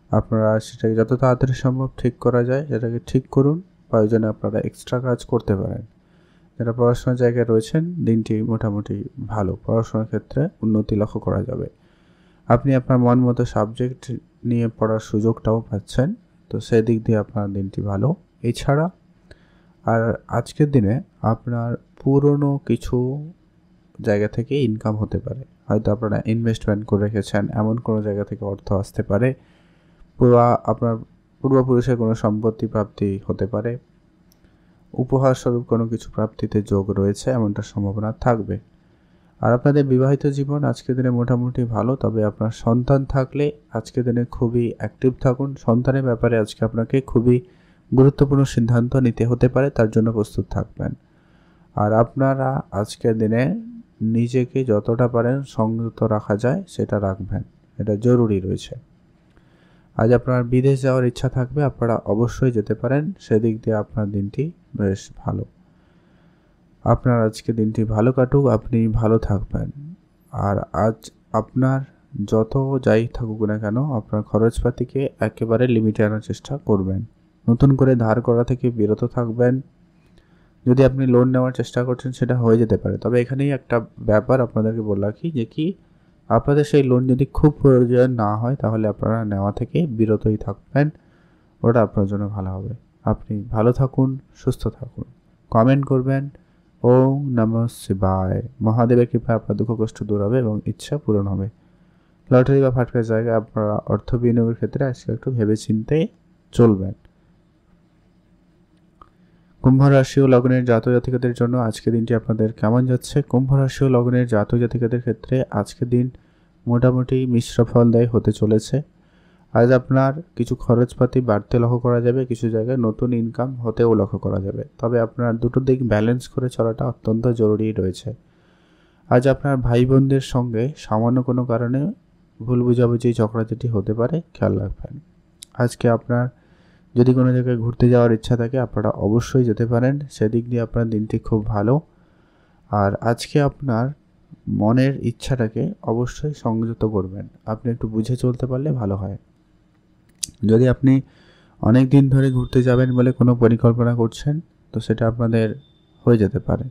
আপনারা সেটাকে যত তাড়াতাড়ি সম্ভব ঠিক করা যায় সেটাকে ঠিক করুন। প্রয়োজনে আপনারা এক্সট্রা কাজ করতে পারেন, যারা পড়াশোনার জায়গায় রয়েছেন দিনটি মোটামুটি ভালো, পড়াশোনার ক্ষেত্রে উন্নতি লক্ষ্য করা যাবে। আপনি আপনার মন মতো সাবজেক্ট নিয়ে পড়ার সুযোগটাও পাচ্ছেন, তো সেদিক দিয়ে আপনার দিনটি ভালো। এছাড়া আর আজকের দিনে আপনার পুরনো কিছু জায়গা থেকে ইনকাম হতে পারে, হয়তো আপনারা ইনভেস্টমেন্ট করে রেখেছেন, এমন কোনো জায়গা থেকে অর্থ আসতে পারে, আপনার পূর্বপুরুষের কোনো সম্পত্তি প্রাপ্তি হতে পারে, উপহার স্বরূপ কোনো কিছু প্রাপ্তিতে যোগ রয়েছে, এমনটার সম্ভাবনা থাকবে। আর আপনাদের বিবাহিত জীবন আজকের দিনে মোটামুটি ভালো, তবে আপনার সন্তান থাকলে আজকের দিনে খুবই অ্যাক্টিভ থাকুন। সন্তানের ব্যাপারে আজকে আপনাকে খুবই গুরুত্বপূর্ণ সিদ্ধান্ত নিতে হতে পারে, তার জন্য প্রস্তুত থাকবেন। আর আপনারা আজকের দিনে নিজেকে যতটা পারেন সংযত রাখা যায় সেটা রাখবেন, এটা জরুরি রয়েছে। আজ আপনার বিদেশ যাওয়ার ইচ্ছা থাকবে, আপনারা অবশ্যই যেতে পারেন, সেদিক দিয়ে আপনার দিনটি বেশ ভালো। আপনার আজকে দিনটি ভালো কাটুক, আপনি ভালো থাকবেন। আর আজ আপনার যত যাই থাকুক না কেন, আপনার খরচপাতিকে একেবারে লিমিটে আনার চেষ্টা করবেন। নতুন করে ধার করা থেকে বিরত থাকবেন। যদি আপনি লোন নেওয়ার চেষ্টা করছেন সেটা হয়ে যেতে পারে, তবে এখানেই একটা ব্যাপার আপনাদেরকে বললাম কি আপনাদের সেই লোন যদি খুব প্রয়োজন না হয় তাহলে আপনারা নেওয়া থেকে বিরতই থাকবেন, ওটা আপনার জন্য ভালো হবে। আপনি ভালো থাকুন, সুস্থ থাকুন, কমেন্ট করবেন। ওম নমঃ শিবায়। মহাদেবের কৃপায় আপনার দুঃখ কষ্ট দূর হবে এবং ইচ্ছা পূরণ হবে। লটারি বা ফাটকার জায়গায় আপনারা অর্থ বিনিয়োগের ক্ষেত্রে আজকে একটু ভেবেচিন্তে চলবেন। কুম্ভ রাশি ও লগ্নের জাতক জাতিকাদের জন্য আজকে দিনটি আপনাদের কেমন যাচ্ছে? কুম্ভ রাশি ও লগ্নের জাতক জাতিকাদের ক্ষেত্রে আজকের দিন মোটামুটি মিশ্র ফলদায়ী হতে চলেছে। আজ আপনার কিছু খরচপাতি বাড়তে লক্ষ্য করা যাবে, কিছু জায়গায় নতুন ইনকাম হতেও লক্ষ্য করা যাবে, তবে আপনার দুটো দিক ব্যালেন্স করে চলাটা অত্যন্ত জরুরি রয়েছে। আজ আপনার ভাই বোনদের সঙ্গে সামান্য কোনো কারণে ভুল বুঝাবুঝি ঝগড়াঝাটি হতে পারে, খেয়াল রাখবেন। আজকে আপনার যদি কোনো জায়গায় ঘুরতে যাওয়ার ইচ্ছা থাকে আপনারা অবশ্যই যেতে পারেন, সেদিক দিয়ে আপনার দিনটি খুব ভালো। আর আজকে আপনার মনের ইচ্ছাটাকে অবশ্যই সংযত করবেন, আপনি একটু বুঝে চলতে পারলে ভালো হয়। যদি আপনি অনেক দিন ধরে ঘুরতে যাবেন বলে কোনো পরিকল্পনা করছেন তো সেটা আপনাদের হয়ে যেতে পারে।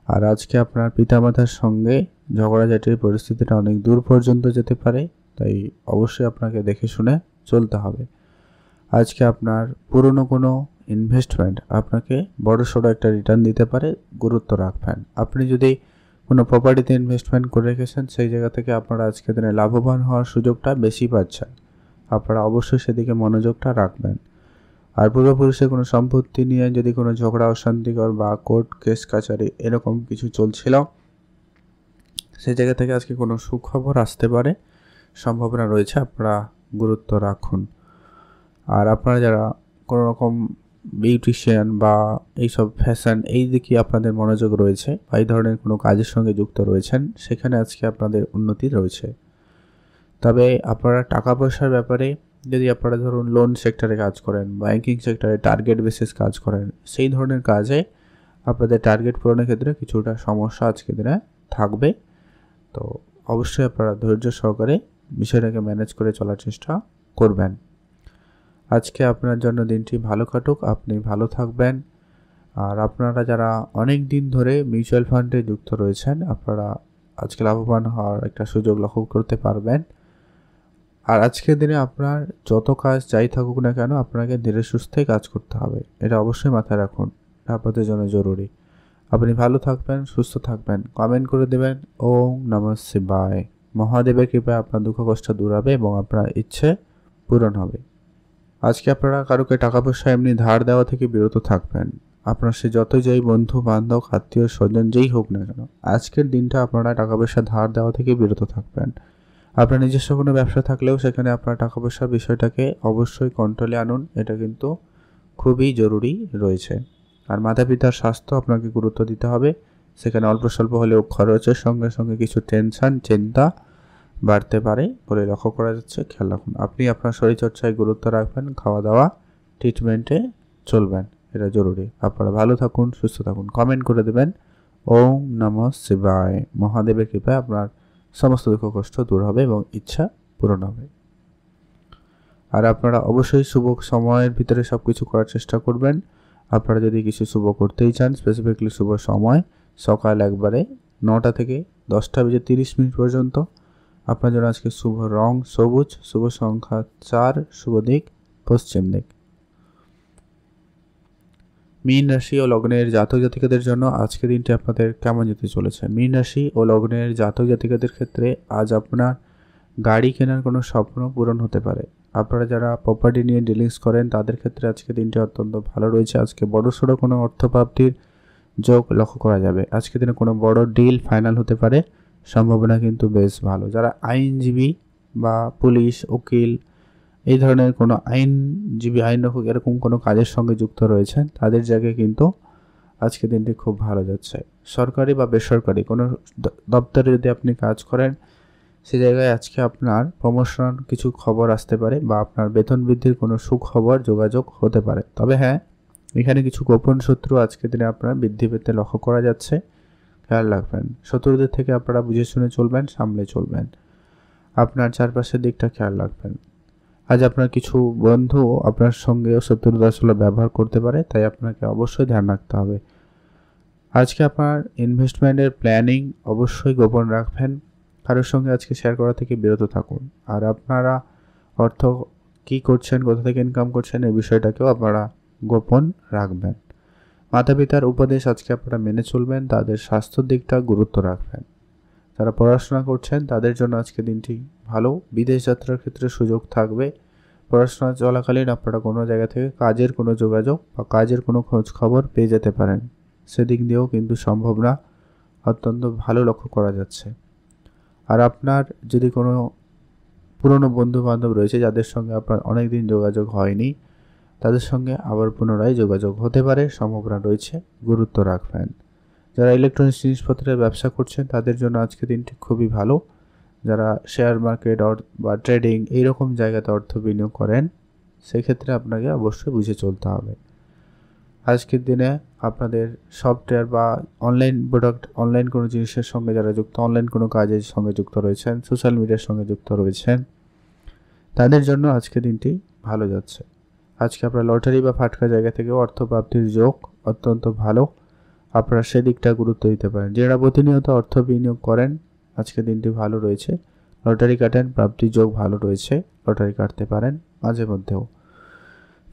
আর আজকে আপনার পিতামাতার সঙ্গে ঝগড়াঝাটির পরিস্থিতিটা অনেক দূর পর্যন্ত যেতে পারে, তাই অবশ্যই আপনাকে দেখে শুনে চলতে হবে। আজকে আপনার পুরনো কোনো ইনভেস্টমেন্ট আপনাকে বড়সড় একটা রিটার্ন দিতে পারে, গুরুত্ব রাখবেন। আপনি যদি কোনো প্রপার্টিতে ইনভেস্টমেন্ট করে রেখেছেন সেই জায়গা থেকে আপনারা আজকের দিনে লাভবান হওয়ার সুযোগটা বেশি পাচ্ছেন, আপনারা অবশ্যই সেদিকে মনোযোগটা রাখবেন। আর পূর্বপুরুষের কোনো সম্পত্তি নিয়ে যদি কোনো ঝগড়া অশান্তিকর বা কোর্ট কেস কাছারি এরকম কিছু চলছিল, সেই জায়গা থেকে আজকে কোনো সুখবর আসতে পারে, সম্ভাবনা রয়েছে, আপনারা গুরুত্ব রাখুন। আর আপনারা যারা কোনো রকম বিউটিশিয়ান বা এইসব ফ্যাশন এই দিকে আপনাদের মনোযোগ রয়েছে বা এই ধরনের কোনো কাজের সঙ্গে যুক্ত রয়েছেন, সেখানে আজকে আপনাদের উন্নতি রয়েছে। তবে আপনারা টাকা পয়সার ব্যাপারে যদি আপনারা ধরুন লোন সেক্টরে কাজ করেন, ব্যাংকিং সেক্টরে টার্গেট বেসিস কাজ করেন, সেই ধরনের কাজে আপনাদের টার্গেট পূরণের ক্ষেত্রে কিছুটা সমস্যা আজকে দিনে থাকবে। তো অবশ্যই আপনারা ধৈর্য সহকারে বিষয়টাকে ম্যানেজ করে চলার চেষ্টা করবেন। আজকে আপনার জন্য দিনটি ভালো কাটুক, আপনি ভালো থাকবেন। আর আপনারা যারা অনেক দিন ধরে মিউচুয়াল ফান্ডে যুক্ত রয়েছেন আপনারা আজকে লাভবান হওয়ার একটা সুযোগ লক্ষ্য করতে পারবেন। আর আজকের দিনে আপনার যত কাজ যাই থাকুক না কেন আপনাকে ধীরে সুস্থে কাজ করতে হবে, এটা অবশ্যই মাথায় রাখুন, আপনাদের জন্য জরুরি। আপনি ভালো থাকবেন, সুস্থ থাকবেন, কমেন্ট করে দেবেন। ওম নমঃ শিবায়। মহাদেবের কৃপায় আপনার দুঃখ কষ্ট দূর হবে এবং আপনার ইচ্ছে পূরণ হবে। আজকে আপনারা কারোকে টাকা পয়সা এমনি ধার দেওয়া থেকে বিরত থাকবেন। আপনার সে যতই যেই বন্ধু বান্ধব আত্মীয় স্বজন যেই হোক না কেন, আজকের দিনটা আপনারা টাকা পয়সা ধার দেওয়া থেকে বিরত থাকবেন। আপনার নিজস্ব কোনো ব্যবসা থাকলেও সেখানে আপনার টাকা পয়সার বিষয়টাকে অবশ্যই কন্ট্রোলে আনুন, এটা কিন্তু খুবই জরুরি রয়েছে। আর মাতা পিতার স্বাস্থ্য আপনাকে গুরুত্ব দিতে হবে, সেখানে অল্প স্বল্প হলেও খরচের সঙ্গে সঙ্গে কিছু টেনশন চিন্তা বাড়তে পারে বলে লক্ষ্য করা যাচ্ছে, খেয়াল রাখুন। আপনি আপনার শরীরচর্চায় গুরুত্ব রাখবেন, খাওয়া দাওয়া ট্রিটমেন্টে চলবেন, এটা জরুরি। আপনারা ভালো থাকুন, সুস্থ থাকুন, কমেন্ট করে দেবেন। ওম নমঃ শিবায়। মহাদেবের কৃপায় আপনার সমস্ত দুঃখ কষ্ট দূর হবে এবং ইচ্ছা পূরণ হবে। আর আপনারা অবশ্যই শুভ সময়ের ভিতরে সব কিছু করার চেষ্টা করবেন। আপনারা যদি কিছু শুভ করতেই চান, স্পেসিফিকলি শুভ সময় সকাল একবারে 9টা থেকে 10টা বেজে 30 মিনিট পর্যন্ত। আপনার জন্য আজকে শুভ রং সবুজ, শুভ সংখ্যা 4, শুভ দিক পশ্চিম দিক। মীন রাশি ও লগ্নের জাতক জাতিকাদের জন্য আজকের দিনটি আপনাদের কেমন যেতে চলেছে? মীন রাশি ও লগ্নের জাতক জাতিকাদের ক্ষেত্রে আজ আপনার গাড়ি কেনার কোনো স্বপ্ন পূরণ হতে পারে। আপনারা যারা প্রপার্টি নিয়ে ডিলিংস করেন তাদের ক্ষেত্রে আজকে দিনটি অত্যন্ত ভালো রয়েছে। আজকে বড়সড় কোনো অর্থপ্রাপ্তির যোগ লক্ষ্য করা যাবে। আজকে দিনে কোনো বড় ডিল ফাইনাল হতে পারে, সম্ভাবনা কিন্তু বেশ ভালো। যারা আইনজীবী বা পুলিশ, উকিল এই ধরনের কোনো আইনজীবী, আইনরক্ষক এরকম কোনো কাজের সঙ্গে যুক্ত রয়েছেন তাদের জায়গায় কিন্তু আজকে দিনটি খুব ভালো যাচ্ছে। সরকারি বা বেসরকারি কোনো দপ্তরে যদি আপনি কাজ করেন সে জায়গায় আজকে আপনার প্রমোশন কিছু খবর আসতে পারে বা আপনার বেতন বৃদ্ধির কোনো সুখবর যোগাযোগ হতে পারে। তবে হ্যাঁ, এখানে কিছু গোপন শত্রু আজকের দিনে আপনার বৃদ্ধি পেতে লক্ষ্য করা যাচ্ছে, খেয়াল রাখবেন। শত্রুদের থেকে আপনারা বুঝে শুনে চলবেন, সামলে চলবেন। আপনার চারপাশের দিকটা খেয়াল রাখবেন। আজ আপনার কিছু বন্ধু আপনার সঙ্গে শত্রুতাসুলভ ব্যবহার করতে পারে, তাই আপনাকে অবশ্যই ধ্যান রাখতে হবে। আজকে আপনার ইনভেস্টমেন্টের প্ল্যানিং অবশ্যই গোপন রাখবেন। কারোর সঙ্গে আজকে শেয়ার করা থেকে বিরত থাকুন। আর আপনারা অর্থ কী করছেন, কোথা থেকে ইনকাম করছেন এই বিষয়টাকেও আপনারা গোপন রাখবেন। মাতা পিতার উপদেশ আজকে আপনারা মেনে চলবেন, তাদের স্বাস্থ্যের দিকটা গুরুত্ব রাখবেন। যারা পড়াশোনা করছেন তাদের জন্য আজকে দিনটি ভালো। বিদেশ যাত্রার ক্ষেত্রে সুযোগ থাকবে। পড়াশোনা চলাকালীন আপনারা কোনো জায়গা থেকে কাজের কোনো যোগাযোগ বা কাজের কোনো খোঁজ খবর পেয়ে যেতে পারেন, সেদিক দিয়েও কিন্তু সম্ভাবনা অত্যন্ত ভালো লক্ষ্য করা যাচ্ছে। আর আপনার যদি কোনো পুরনো বন্ধু বান্ধব রয়েছে যাদের সঙ্গে আপনার অনেক দিন যোগাযোগ হয়নি, তাদের সঙ্গে আবার পুনরায় যোগাযোগ হতে পারে, সম্ভাবনা রয়েছে, গুরুত্ব রাখবেন। যারা ইলেকট্রনিক্স জিনিসপত্রের ব্যবসা করছেন তাদের জন্য আজকে দিনটি খুবই ভালো। যারা শেয়ার মার্কেট বা ট্রেডিং এইরকম জায়গাতে অর্থ বিনিয়োগ করেন সেক্ষেত্রে আপনাকে অবশ্যই বুঝে চলতে হবে। আজকের দিনে আপনাদের সফটওয়্যার বা অনলাইন প্রোডাক্ট, অনলাইন কোনো জিনিসের সঙ্গে যারা যুক্ত, অনলাইন কোনো কাজের সঙ্গে যুক্ত রয়েছেন, সোশ্যাল মিডিয়ার সঙ্গে যুক্ত রয়েছেন, তাদের জন্য আজকের দিনটি ভালো যাচ্ছে। আজকে আপনার লটারি বা ফাটকা জায়গা থেকেও অর্থপ্রাপ্তির যোগ অত্যন্ত ভালো, আপনারা সেদিকটা গুরুত্ব দিতে পারেন। যারা প্রতিনিয়ত অর্থ বিনিয়োগ করেন আজকে দিনটি ভালো রয়েছে। লটারি কাটেন, প্রাপ্তির যোগ ভালো রয়েছে, লটারি কাটতে পারেন মাঝে মধ্যেও।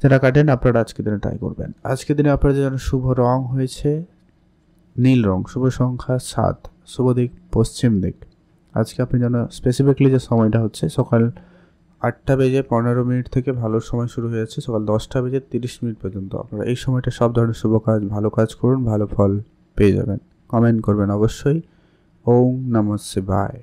যারা কাটেন আপনারা আজকের দিনে ট্রাই করবেন। আজকের দিনে আপনাদের জন্য শুভ রং হয়েছে নীল রং, শুভ সংখ্যা 7, শুভ দিক পশ্চিম দিক। আজকে আপনি যেন স্পেসিফিকলি যে সময়টা হচ্ছে সকাল 8টা বেজে 15 মিনিট থেকে ভালো সময় শুরু হয়ে যাচ্ছে সকাল 10টা বেজে 30 মিনিট পর্যন্ত। আপনারা এই সময়টা সব ধরনের শুভ কাজ, ভালো কাজ করুন, ভালো ফল পেয়ে যাবেন। কমেন্ট করবেন অবশ্যই। ওম নমঃ শিবায়।